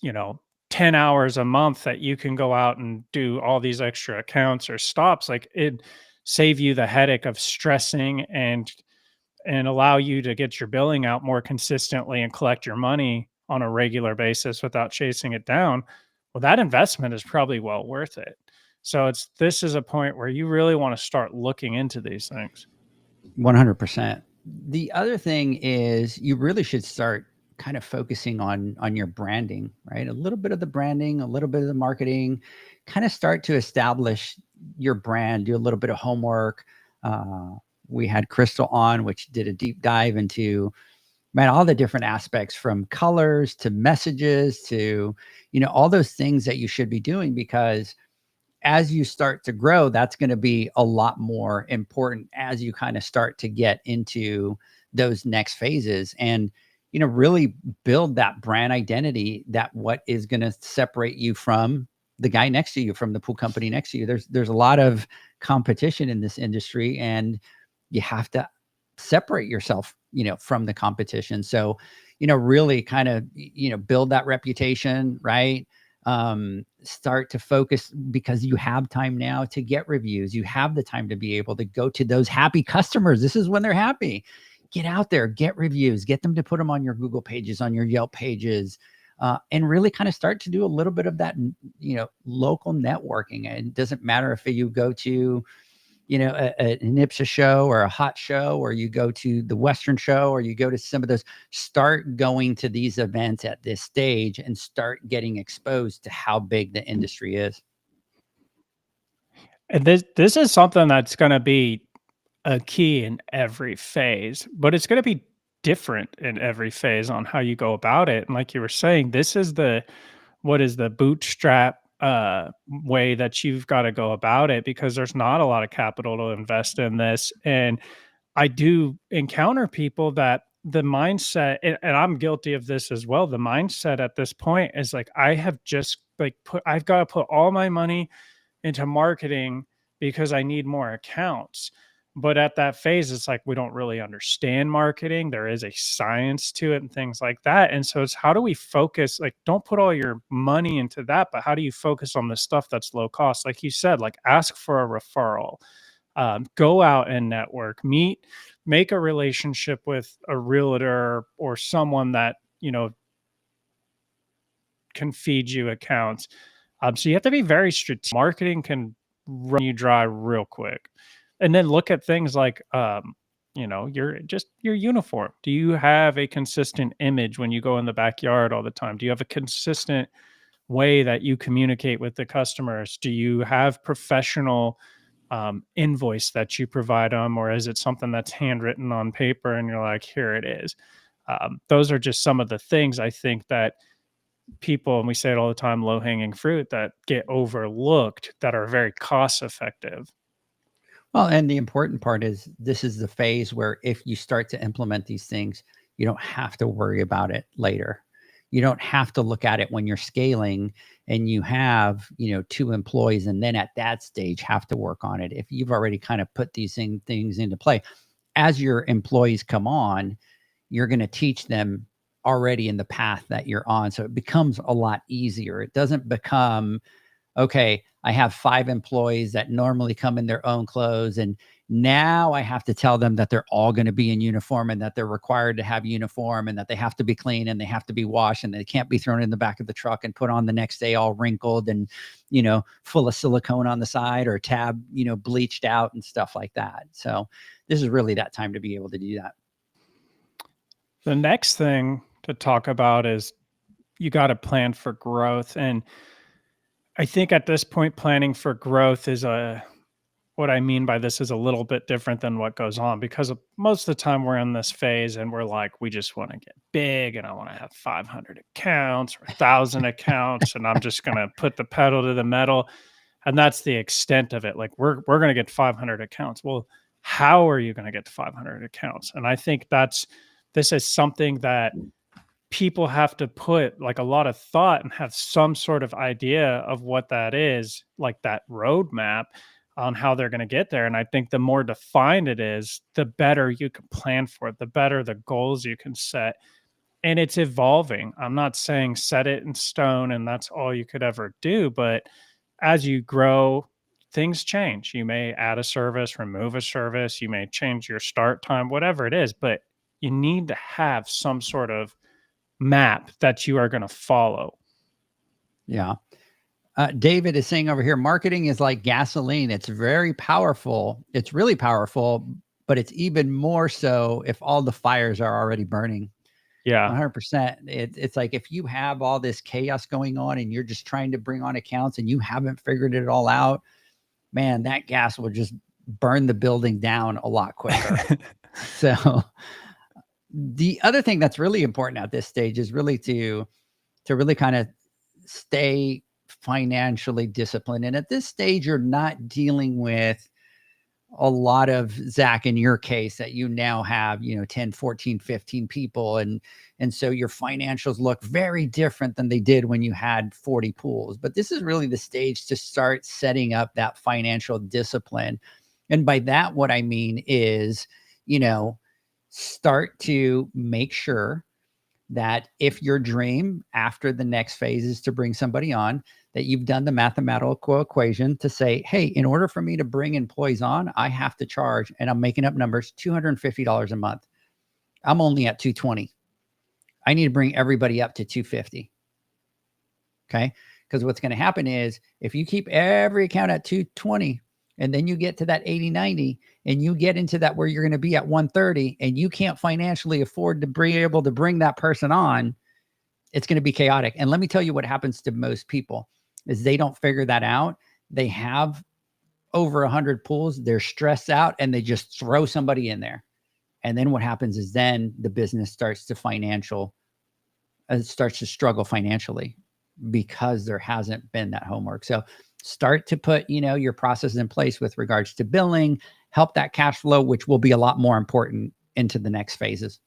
you know, 10 hours a month that you can go out and do all these extra accounts or stops, like it save you the headache of stressing and allow you to get your billing out more consistently and collect your money on a regular basis without chasing it down. Well, that investment is probably well worth it. So this is a point where you really want to start looking into these things. 100%. The other thing is you really should start kind of focusing on your branding, right? A little bit of the branding, a little bit of the marketing, kind of start to establish your brand, do a little bit of homework. We had Crystal on, which did a deep dive into, man, all the different aspects from colors to messages to, all those things that you should be doing, because as you start to grow, that's going to be a lot more important as you kind of start to get into those next phases and, really build that brand identity, that what is going to separate you from the guy next to you, from the pool company next to you. There's a lot of competition in this industry, and you have to separate yourself, from the competition. So, really kind of, build that reputation, right? Start to focus, because you have time now to get reviews. You have the time to be able to go to those happy customers. This is when they're happy. Get out there, get reviews, get them to put them on your Google pages, on your Yelp pages, and really kind of start to do a little bit of that, local networking. And it doesn't matter if you go to, an IPSA show or a hot show, or you go to the Western show, or you go to some of those. Start going to these events at this stage and start getting exposed to how big the industry is. And this is something that's going to be a key in every phase, but it's going to be different in every phase on how you go about it. And like you were saying, this is what is the bootstrap way that you've got to go about it, because there's not a lot of capital to invest in this. And I do encounter people that the mindset, and I'm guilty of this as well. The mindset at this point is like, I have just like I've got to put all my money into marketing because I need more accounts. But at that phase, it's like we don't really understand marketing. There is a science to it and things like that. And so it's, how do we focus? Like, don't put all your money into that, but how do you focus on the stuff that's low cost? Like you said, like ask for a referral, go out and network, make a relationship with a realtor or someone that, can feed you accounts. So you have to be very strategic. Marketing can run you dry real quick. And then look at things like, your uniform. Do you have a consistent image when you go in the backyard all the time? Do you have a consistent way that you communicate with the customers? Do you have professional invoice that you provide them, or is it something that's handwritten on paper and you're like, here it is? Those are just some of the things I think that people, and we say it all the time, low hanging fruit that get overlooked that are very cost effective. Well, and the important part is this is the phase where if you start to implement these things, you don't have to worry about it later. You don't have to look at it when you're scaling and you have, 2 employees, and then at that stage have to work on it. If you've already kind of put these things into play, as your employees come on, you're going to teach them already in the path that you're on. So it becomes a lot easier. It doesn't become, okay, I have 5 employees that normally come in their own clothes, and now I have to tell them that they're all going to be in uniform and that they're required to have uniform and that they have to be clean and they have to be washed and they can't be thrown in the back of the truck and put on the next day all wrinkled and, full of silicone on the side or tab, bleached out and stuff like that. So this is really that time to be able to do that. The next thing to talk about is you got to plan for growth. And I think at this point, planning for growth is what I mean by this is a little bit different than what goes on, because most of the time we're in this phase and we're like, we just want to get big and I want to have 500 accounts or 1,000 accounts. And I'm just going to put the pedal to the metal. And that's the extent of it. Like we're going to get 500 accounts. Well, how are you going to get to 500 accounts? And I think this is something that people have to put like a lot of thought and have some sort of idea of what that is, like that roadmap on how they're going to get there. And I think the more defined it is, the better you can plan for it, the better the goals you can set. And it's evolving. I'm not saying set it in stone and that's all you could ever do, but as you grow, things change. You may add a service, remove a service, you may change your start time, whatever it is, but you need to have some sort of map that you are going to follow. Yeah. David is saying over here, marketing is like gasoline. It's very powerful. It's really powerful, but it's even more so if all the fires are already burning. Yeah. 100%. It's like if you have all this chaos going on and you're just trying to bring on accounts and you haven't figured it all out, man, that gas will just burn the building down a lot quicker. So the other thing that's really important at this stage is really to really kind of stay financially disciplined. And at this stage, you're not dealing with a lot of, Zach, in your case, that you now have, 10, 14, 15 people. And so your financials look very different than they did when you had 40 pools. But this is really the stage to start setting up that financial discipline. And by that, what I mean is, start to make sure that if your dream after the next phase is to bring somebody on, that you've done the mathematical equation to say, hey, in order for me to bring employees on, I have to charge, and I'm making up numbers, $250 a month. I'm only at $220. I need to bring everybody up to $250. Okay. Because what's going to happen is if you keep every account at $220, and then you get to that 80, 90, and you get into that where you're going to be at 130, and you can't financially afford to be able to bring that person on, it's going to be chaotic. And let me tell you what happens to most people is they don't figure that out. They have over 100 pools. They're stressed out and they just throw somebody in there. And then what happens is then the business starts to struggle financially. because there hasn't been that homework. So start to put, your process in place with regards to billing, help that cash flow, which will be a lot more important into the next phases.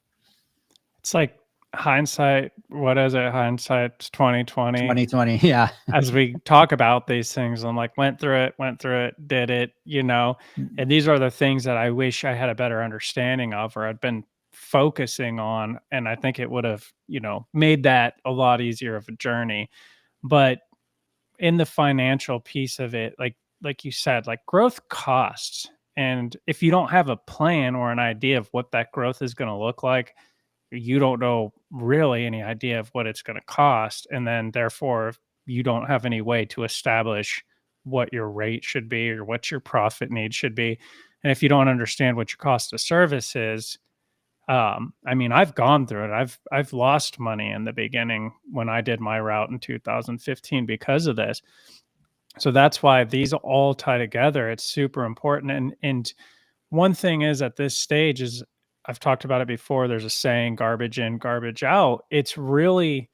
It's like hindsight. What is it? Hindsight's 2020. 2020. Yeah. As we talk about these things, I'm like, went through it, did it, and these are the things that I wish I had a better understanding of, or I'd been focusing on. And I think it would have, made that a lot easier of a journey. But in the financial piece of it, like you said, like growth costs. And if you don't have a plan or an idea of what that growth is going to look like, you don't know really any idea of what it's going to cost. And then therefore you don't have any way to establish what your rate should be or what your profit need should be. And if you don't understand what your cost of service is, I mean, I've gone through it. I've lost money in the beginning when I did my route in 2015 because of this. So that's why these all tie together. It's super important. And one thing is, at this stage, is I've talked about it before, there's a saying, garbage in, garbage out. It's really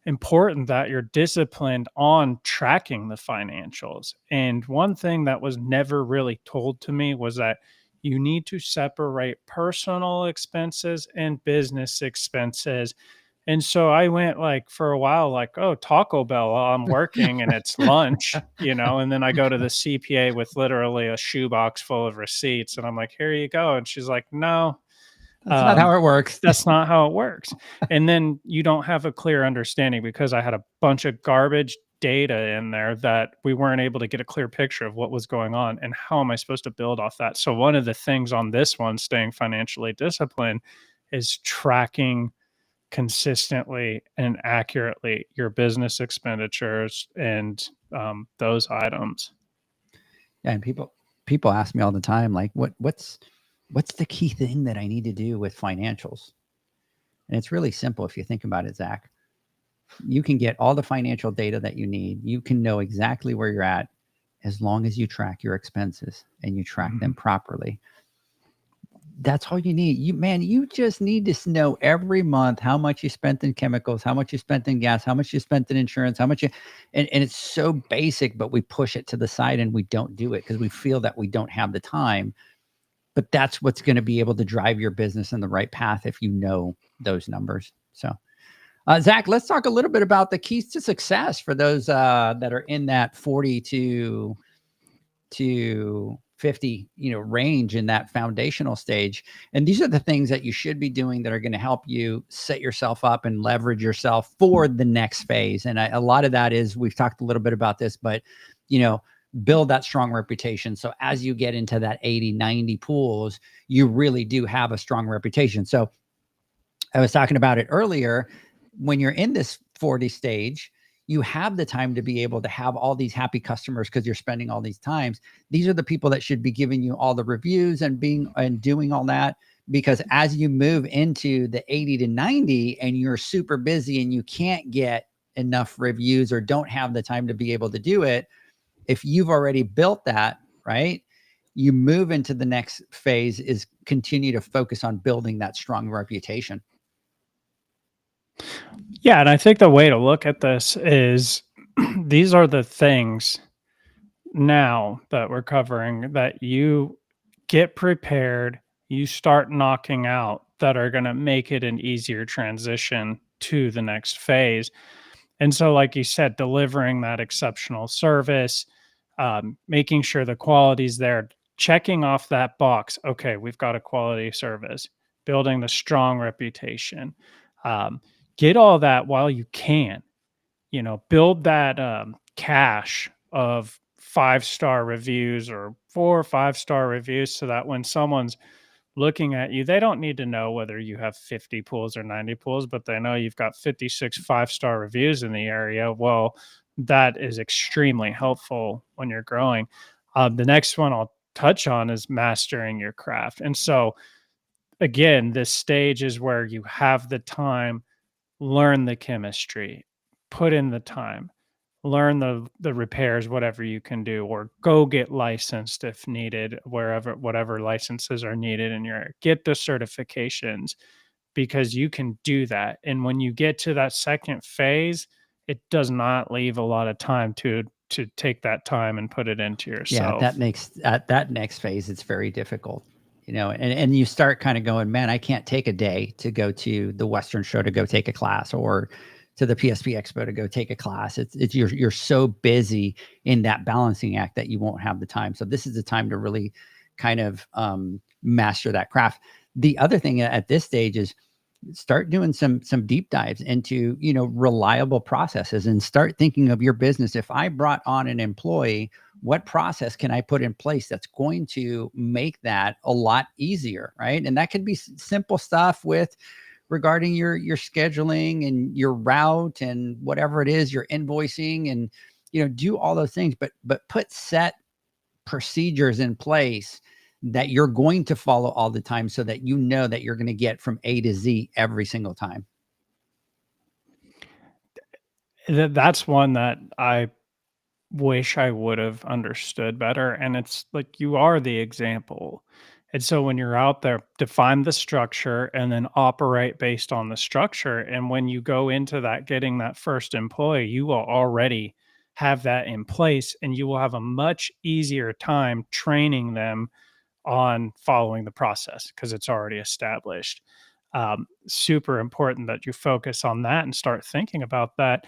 important that you're disciplined on tracking the financials. And one thing that was never really told to me was that you need to separate personal expenses and business expenses. And so I went like for a while, like, oh, Taco Bell while I'm working and it's lunch, and then I go to the CPA with literally a shoebox full of receipts. And I'm like, here you go. And she's like, no, that's not how it works. That's not how it works. And then you don't have a clear understanding, because I had a bunch of garbage data in there that we weren't able to get a clear picture of what was going on and how am I supposed to build off that. So one of the things on this one, staying financially disciplined, is tracking consistently and accurately your business expenditures and those items. Yeah, and people ask me all the time, like, what's the key thing that I need to do with financials? And it's really simple if you think about it, Zach. You can get all the financial data that you need. You can know exactly where you're at as long as you track your expenses and you track them properly. That's all you need. You just need to know every month how much you spent in chemicals, how much you spent in gas, how much you spent in insurance, and it's so basic, but we push it to the side and we don't do it because we feel that we don't have the time. But that's what's going to be able to drive your business in the right path if you know those numbers. So, Zach, let's talk a little bit about the keys to success for those that are in that 40 to 50, range in that foundational stage. And these are the things that you should be doing that are going to help you set yourself up and leverage yourself for the next phase. And a lot of that is, we've talked a little bit about this, but, build that strong reputation. So as you get into that 80, 90 pools, you really do have a strong reputation. So I was talking about it earlier. When you're in this 40 stage, you have the time to be able to have all these happy customers because you're spending all these times. These are the people that should be giving you all the reviews and doing all that, because as you move into the 80 to 90 and you're super busy and you can't get enough reviews or don't have the time to be able to do it, if you've already built that, right, you move into the next phase is continue to focus on building that strong reputation. Yeah. And I think the way to look at this is these are the things now that we're covering that you get prepared, you start knocking out, that are going to make it an easier transition to the next phase. And so, like you said, delivering that exceptional service, making sure the quality's there, checking off that box. Okay, we've got a quality service, building the strong reputation. Get all that while you can, build that cache of 5-star reviews or 4 or 5-star reviews, so that when someone's looking at you, they don't need to know whether you have 50 pools or 90 pools, but they know you've got 56 5-star reviews in the area. Well, that is extremely helpful when you're growing. The next one I'll touch on is mastering your craft. And so again, this stage is where you have the time, learn the chemistry, put in the time, learn the repairs, whatever you can do, or go get licensed if needed, whatever licenses are needed in your area. Get the certifications, because you can do that. And when you get to that second phase, it does not leave a lot of time to take that time and put it into Yeah, yourself. that makes that next phase, it's very difficult, and you start kind of going, man, I can't take a day to go to the Western show to go take a class, or to the PSP Expo to go take a class. It's you're so busy in that balancing act that you won't have the time. So this is the time to really kind of master that craft. The other thing at this stage is start doing some deep dives into, reliable processes, and start thinking of your business. If I brought on an employee, what process can I put in place that's going to make that a lot easier, right? And that could be simple stuff with regarding your scheduling and your route and whatever it is, your invoicing, and do all those things, but put set procedures in place that you're going to follow all the time, so that that you're going to get from A to Z every single time. That's one that I wish I would have understood better. And it's like, you are the example. And so when you're out there, define the structure and then operate based on the structure. And when you go into that, getting that first employee, you will already have that in place, and you will have a much easier time training them on following the process because it's already established. Super important that you focus on that and start thinking about that.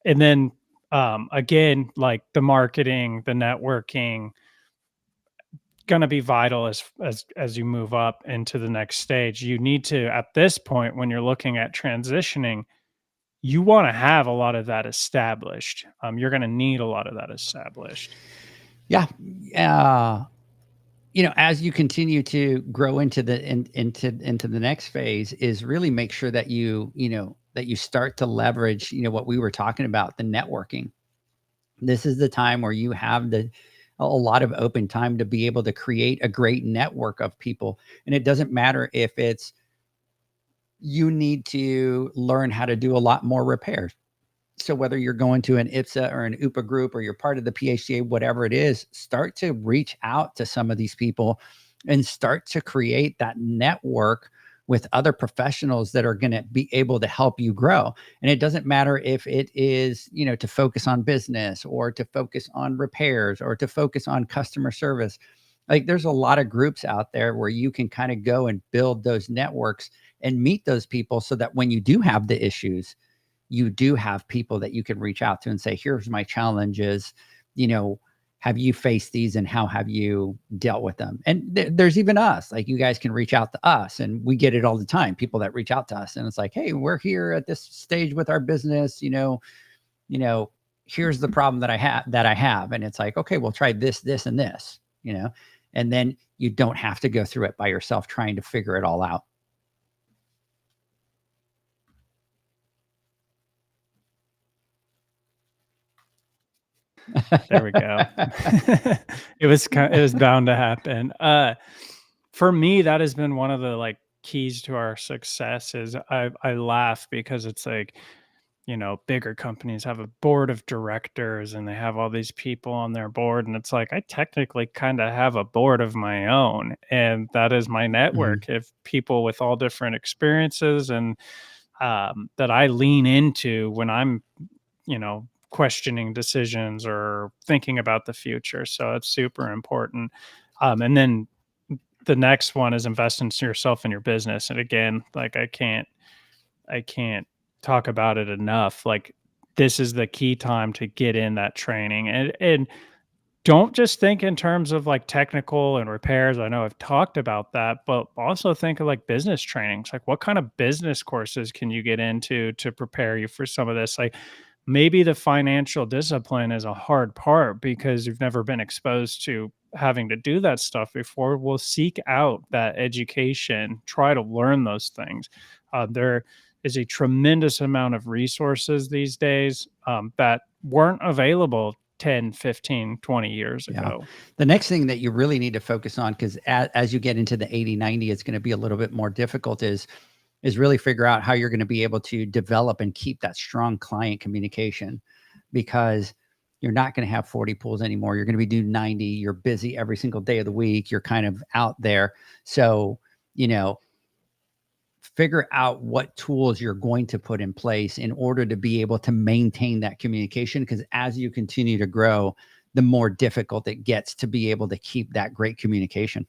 And then again, like the marketing, the networking, going to be vital as you move up into the next stage. You need to, at this point, when you're looking at transitioning, you want to have a lot of that established. You're going to need a lot of that established. Yeah. As you continue to grow into the next phase, is really make sure that that you start to leverage, what we were talking about, the networking. This is the time where you have a lot of open time to be able to create a great network of people. And it doesn't matter if it's, you need to learn how to do a lot more repairs. So whether you're going to an IPSA or an UPA group, or you're part of the PHCA, whatever it is, start to reach out to some of these people and start to create that network with other professionals that are going to be able to help you grow. And it doesn't matter if it is, to focus on business, or to focus on repairs, or to focus on customer service. Like, there's a lot of groups out there where you can kind of go and build those networks and meet those people, so that when you do have the issues, you do have people that you can reach out to and say, here's my challenges, have you faced these, and how have you dealt with them? And there's even us, like, you guys can reach out to us, and we get it all the time. People that reach out to us, and it's like, hey, we're here at this stage with our business, here's the problem that I have. And it's like, okay, we'll try this, and this, and then you don't have to go through it by yourself trying to figure it all out. There we go. It was bound to happen. For me, that has been one of the keys to our success. Is I laugh because it's like, bigger companies have a board of directors and they have all these people on their board, and it's like, I technically kind of have a board of my own, and that is my network. Mm-hmm. If people with all different experiences, and that I lean into when I'm, questioning decisions or thinking about the future. So it's super important. And then the next one is invest into yourself and your business. And again, I can't talk about it enough. Like, this is the key time to get in that training, and don't just think in terms of technical and repairs. I know I've talked about that, but also think of business trainings. Like, what kind of business courses can you get into to prepare you for some of this? Like, maybe the financial discipline is a hard part because you've never been exposed to having to do that stuff before. We'll seek out that education, try to learn those things. There is a tremendous amount of resources these days that weren't available 10, 15, 20 years ago. The next thing that you really need to focus on, because as you get into the 80-90, it's going to be a little bit more difficult, is really figure out how you're going to be able to develop and keep that strong client communication, because you're not going to have 40 pools anymore. You're going to be doing 90. You're busy every single day of the week. You're kind of out there. So, figure out what tools you're going to put in place in order to be able to maintain that communication. Because as you continue to grow, the more difficult it gets to be able to keep that great communication.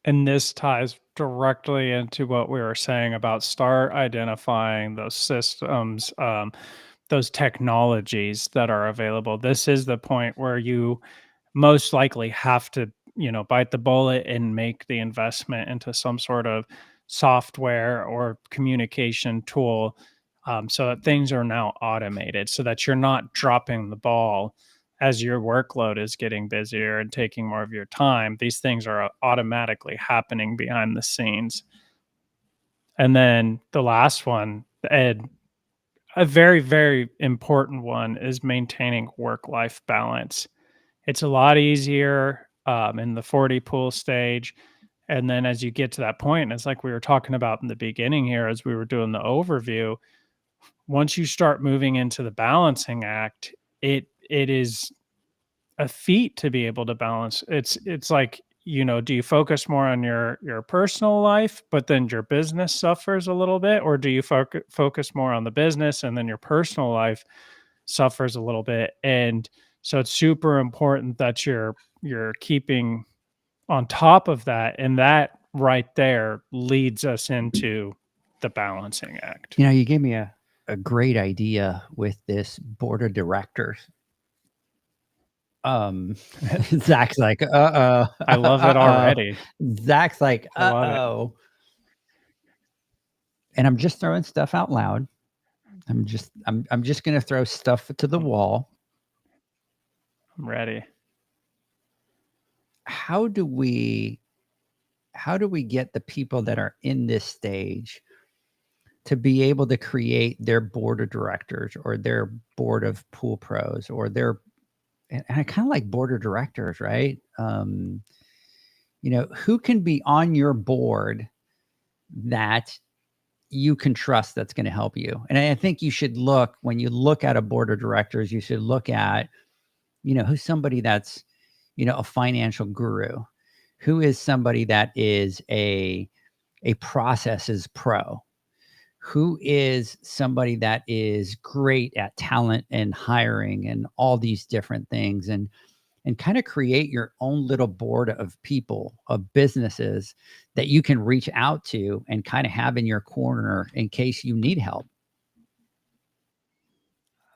And this ties directly into what we were saying about start identifying those systems, those technologies that are available. This is the point where you most likely have to, bite the bullet and make the investment into some sort of software or communication tool, so that things are now automated, so that you're not dropping the ball as your workload is getting busier and taking more of your time. These things are automatically happening behind the scenes. And then the last one, Ed, a very, very important one, is maintaining work-life balance. It's a lot easier in the 40 pool stage. And then as you get to that point, and it's like we were talking about in the beginning here, as we were doing the overview, once you start moving into the balancing act, it is a feat to be able to balance. It's like, do you focus more on your personal life, but then your business suffers a little bit? Or do you focus more on the business and then your personal life suffers a little bit? And so it's super important that you're keeping on top of that. And that right there leads us into the balancing act. You gave me a great idea with this board of directors. Zach's like, uh-oh. I love it already. Zach's like, I love it. uh-oh. And I'm just throwing stuff out loud. I'm just going to throw stuff to the wall. I'm ready. How do we get the people that are in this stage to be able to create their board of directors or their board of pool pros or their, and I kind of like board of directors, right? Who can be on your board that you can trust that's going to help you? And I think you should look, when you look at a board of directors, you should look at, who's somebody that's, a financial guru, who is somebody that is a processes pro, who is somebody that is great at talent and hiring and all these different things, and kind of create your own little board of people, of businesses that you can reach out to and kind of have in your corner in case you need help.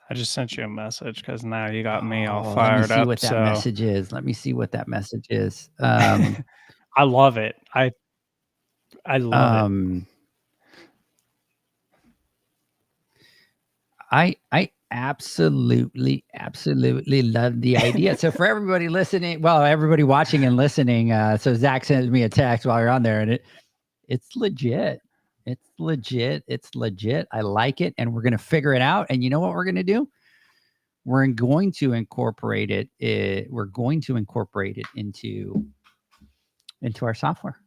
I just sent you a message because now you got me all fired up. up. Let me see what that message is. I love it. I love it. I absolutely love the idea. So for everybody listening, everybody watching and listening, so Zach sends me a text while you're on there, and it's legit. It's legit. I like it, and we're going to figure it out. And you know what we're going to do? We're going to incorporate it. We're going to incorporate it into our software.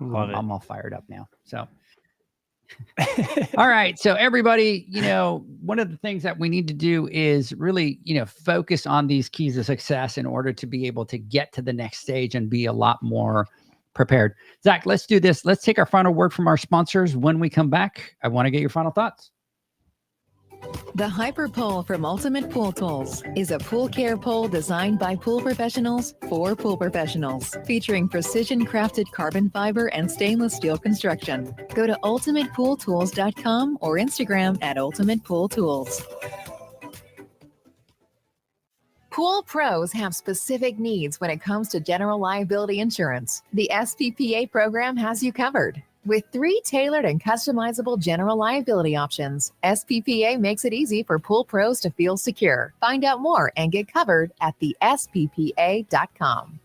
Love it. I'm all fired up now. So. All right. So everybody, one of the things that we need to do is really, focus on these keys of success in order to be able to get to the next stage and be a lot more prepared. Zach, let's do this. Let's take our final word from our sponsors. When we come back, I want to get your final thoughts. The Hyper Pole from Ultimate Pool Tools is a pool care pole designed by pool professionals for pool professionals, featuring precision-crafted carbon fiber and stainless steel construction. Go to ultimatepooltools.com or Instagram at Ultimate Pool Tools. Pool pros have specific needs when it comes to general liability insurance. The SPPA program has you covered. With 3 tailored and customizable general liability options, SPPA makes it easy for pool pros to feel secure. Find out more and get covered at thesppa.com.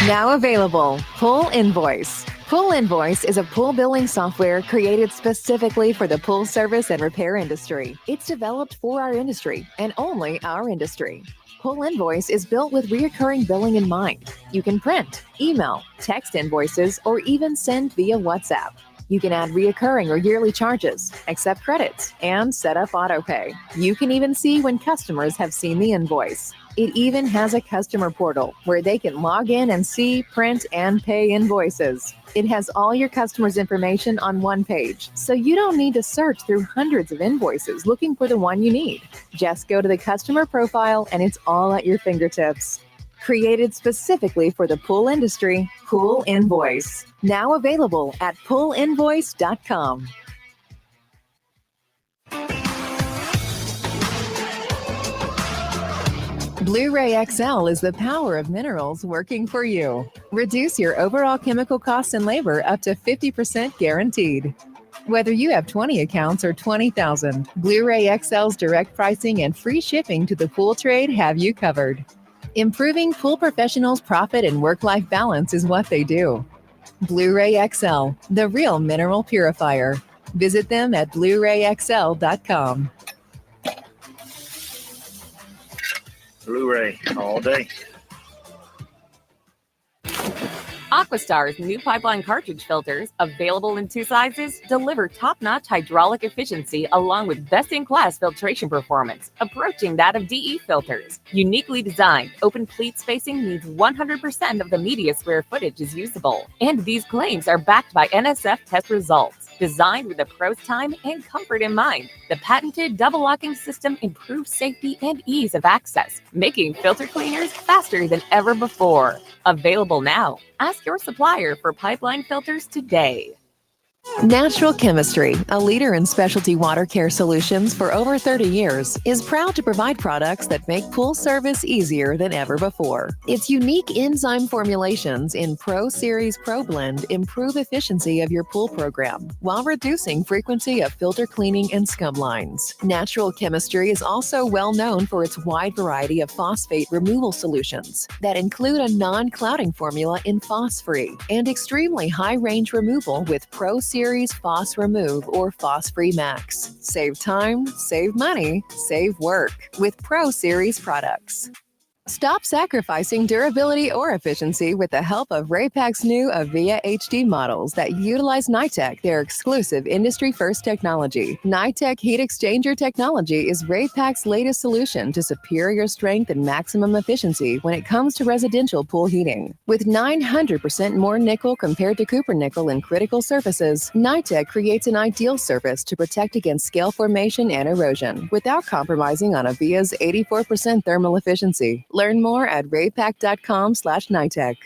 Now available, Pool Invoice. Pool Invoice is a pool billing software created specifically for the pool service and repair industry. It's developed for our industry and only our industry. Pool Invoice is built with recurring billing in mind. You can print, email, text invoices, or even send via WhatsApp. You can add recurring or yearly charges, accept credits, and set up autopay. You can even see when customers have seen the invoice. It even has a customer portal where they can log in and see, print, and pay invoices. It has all your customers' information on one page, so you don't need to search through hundreds of invoices looking for the one you need. Just go to the customer profile and it's all at your fingertips. Created specifically for the pool industry, Pool Invoice. Now available at poolinvoice.com. Blu-ray XL is the power of minerals working for you. Reduce your overall chemical costs and labor up to 50% guaranteed. Whether you have 20 accounts or 20,000, Blu-ray XL's direct pricing and free shipping to the pool trade have you covered. Improving pool professionals' profit and work-life balance is what they do. Blu-ray XL, the real mineral purifier. Visit them at BluRayXL.com. Blu-ray all day. Aquastar's new pipeline cartridge filters, available in 2 sizes, deliver top-notch hydraulic efficiency along with best-in-class filtration performance, approaching that of DE filters. Uniquely designed, open pleat spacing means 100% of the media square footage is usable. And these claims are backed by NSF test results. Designed with the pro's time and comfort in mind, the patented double locking system improves safety and ease of access, making filter cleaners faster than ever before. Available now. Ask your supplier for pipeline filters today. Natural Chemistry, a leader in specialty water care solutions for over 30 years, is proud to provide products that make pool service easier than ever before. Its unique enzyme formulations in Pro Series Pro Blend improve efficiency of your pool program while reducing frequency of filter cleaning and scum lines. Natural Chemistry is also well known for its wide variety of phosphate removal solutions that include a non-clouding formula in Phos-Free and extremely high-range removal with Pro Series Phos Remove or Phos-Free Max. Save time, save money, save work with Pro Series products. Stop sacrificing durability or efficiency with the help of Raypak's new Avia HD models that utilize NITEC, their exclusive industry-first technology. NITEC heat exchanger technology is Raypak's latest solution to superior strength and maximum efficiency when it comes to residential pool heating. With 900% more nickel compared to copper nickel in critical surfaces, NITEC creates an ideal surface to protect against scale formation and erosion without compromising on Avia's 84% thermal efficiency. Learn more at raypak.com/NITEC.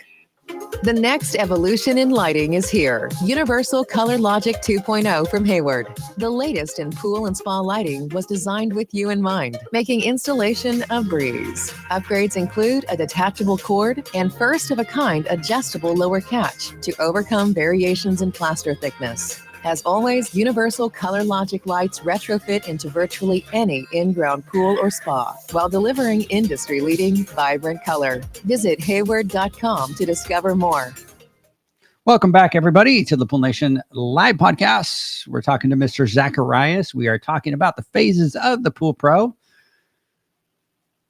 The next evolution in lighting is here. Universal Color Logic 2.0 from Hayward. The latest in pool and spa lighting was designed with you in mind, making installation a breeze. Upgrades include a detachable cord and first-of-a-kind adjustable lower catch to overcome variations in plaster thickness. As always, Universal Color Logic lights retrofit into virtually any in-ground pool or spa while delivering industry-leading, vibrant color. Visit Hayward.com to discover more. Welcome back, everybody, to the Pool Nation Live Podcast. We're talking to Mr. Zacharias. We are talking about the phases of the Pool Pro.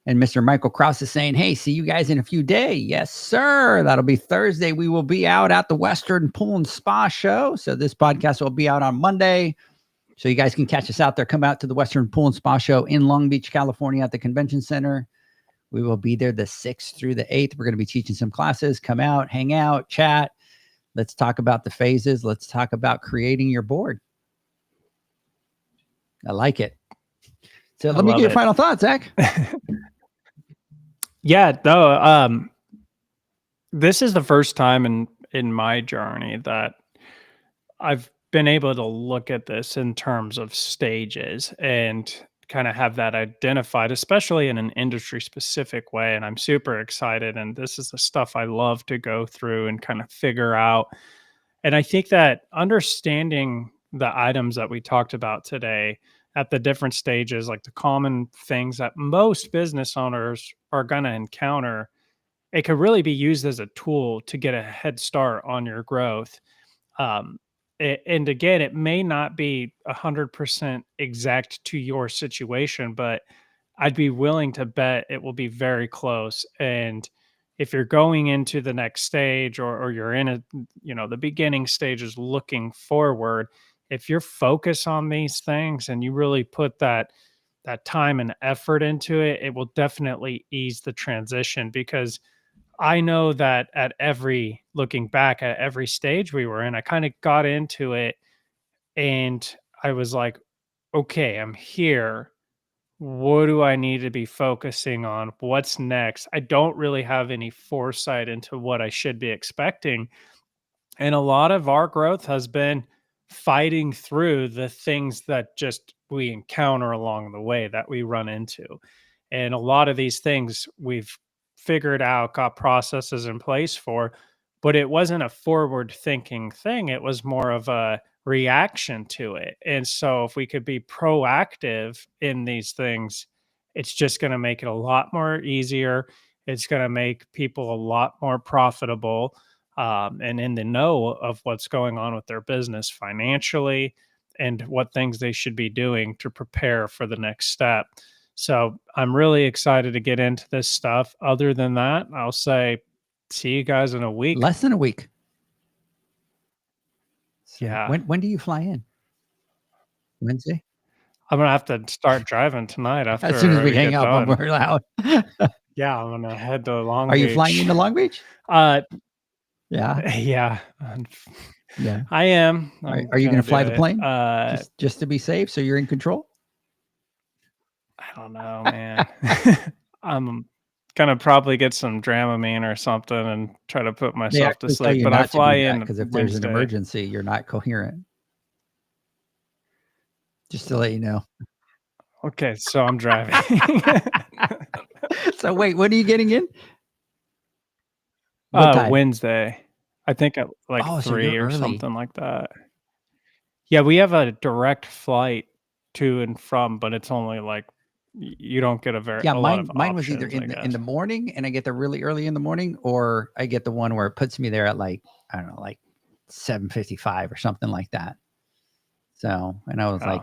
And Mr. Michael Krause is saying, hey, see you guys in a few days. Yes, sir. That'll be Thursday. We will be out at the Western Pool and Spa Show. So this podcast will be out on Monday. So you guys can catch us out there. Come out to the Western Pool and Spa Show in Long Beach, California at the Convention Center. We will be there the 6th through the 8th. We're going to be teaching some classes. Come out, hang out, chat. Let's talk about the phases. Let's talk about creating your board. I like it. So let me get your final thoughts, Zach. Yeah, no, this is the first time in my journey that I've been able to look at this in terms of stages and kind of have that identified, especially in an industry specific way. And I'm super excited. And this is the stuff I love to go through and kind of figure out. And I think that understanding the items that we talked about today at the different stages, like the common things that most business owners are going to encounter, it could really be used as a tool to get a head start on your growth. And again, it may not be 100% exact to your situation, but I'd be willing to bet it will be very close. And if you're going into the next stage or you're in the beginning stages looking forward, if you're focused on these things and you really put that that time and effort into it, it will definitely ease the transition, because I know that looking back at every stage we were in, I kind of got into it and I was like, okay, I'm here. What do I need to be focusing on? What's next? I don't really have any foresight into what I should be expecting. And a lot of our growth has been fighting through the things that just we encounter along the way that we run into. And a lot of these things we've figured out, got processes in place for, but it wasn't a forward thinking thing. It was more of a reaction to it. And so if we could be proactive in these things, it's just going to make it a lot more easier. It's going to make people a lot more profitable, and in the know of what's going on with their business financially and what things they should be doing to prepare for the next step. So I'm really excited to get into this stuff. Other than that, I'll say, see you guys in a week. Less than a week. So Yeah. When do you fly in? Wednesday? I'm going to have to start driving tonight after As soon as we hang get up, done. we're loud. Yeah, I'm going to head to Long Are Beach. you flying into Long Beach? Yeah. Yeah. Yeah. I am. Are you going to fly the plane? I Just to be safe, so you're in control? don't know, man. I'm going to probably get some Dramamine or something and try to put myself to sleep. But I fly in because if there's an emergency, you're not coherent. Just to let you know. Okay, so I'm driving. So wait, when are you getting in? What time? Wednesday. I think at like so 3 you're or early. something like that. Yeah, we have a direct flight to and from, but it's only like you don't get a lot of mine was either options, in the morning, and I get there really early in the morning, or I get the one where it puts me there at like, I don't know, like 7:55 or something like that. So, and I was like,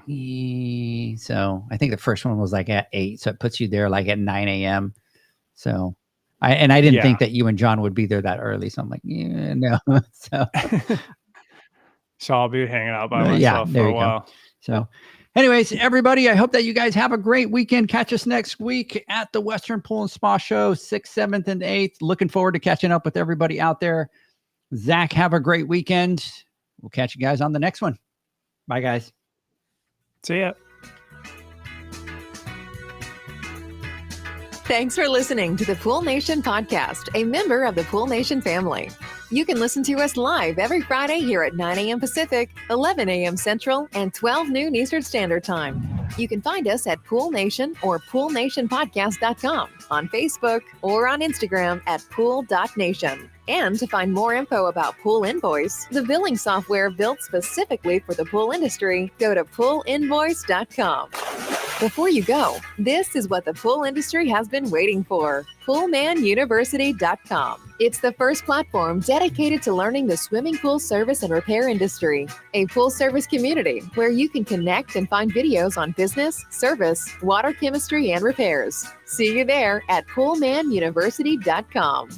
so I think the first one was like at 8, so it puts you there like at 9 a.m. So I didn't think that you and John would be there that early, so I'm like, no. So I'll be hanging out by myself for a while. So anyways, everybody, I hope that you guys have a great weekend. Catch us next week at the Western Pool and Spa Show, 6th, 7th, and 8th. Looking forward to catching up with everybody out there. Zach, have a great weekend. We'll catch you guys on the next one. Bye, guys. See ya. Thanks for listening to the Pool Nation podcast, a member of the Pool Nation family. You can listen to us live every Friday here at 9 a.m. Pacific, 11 a.m. Central, and 12 noon Eastern Standard Time. You can find us at Pool Nation or poolnationpodcast.com, on Facebook, or on Instagram at pool.nation. And to find more info about Pool Invoice, the billing software built specifically for the pool industry, go to poolinvoice.com. Before you go, this is what the pool industry has been waiting for. PoolmanUniversity.com. It's the first platform dedicated to learning the swimming pool service and repair industry. A pool service community where you can connect and find videos on business, service, water chemistry, and repairs. See you there at PoolmanUniversity.com.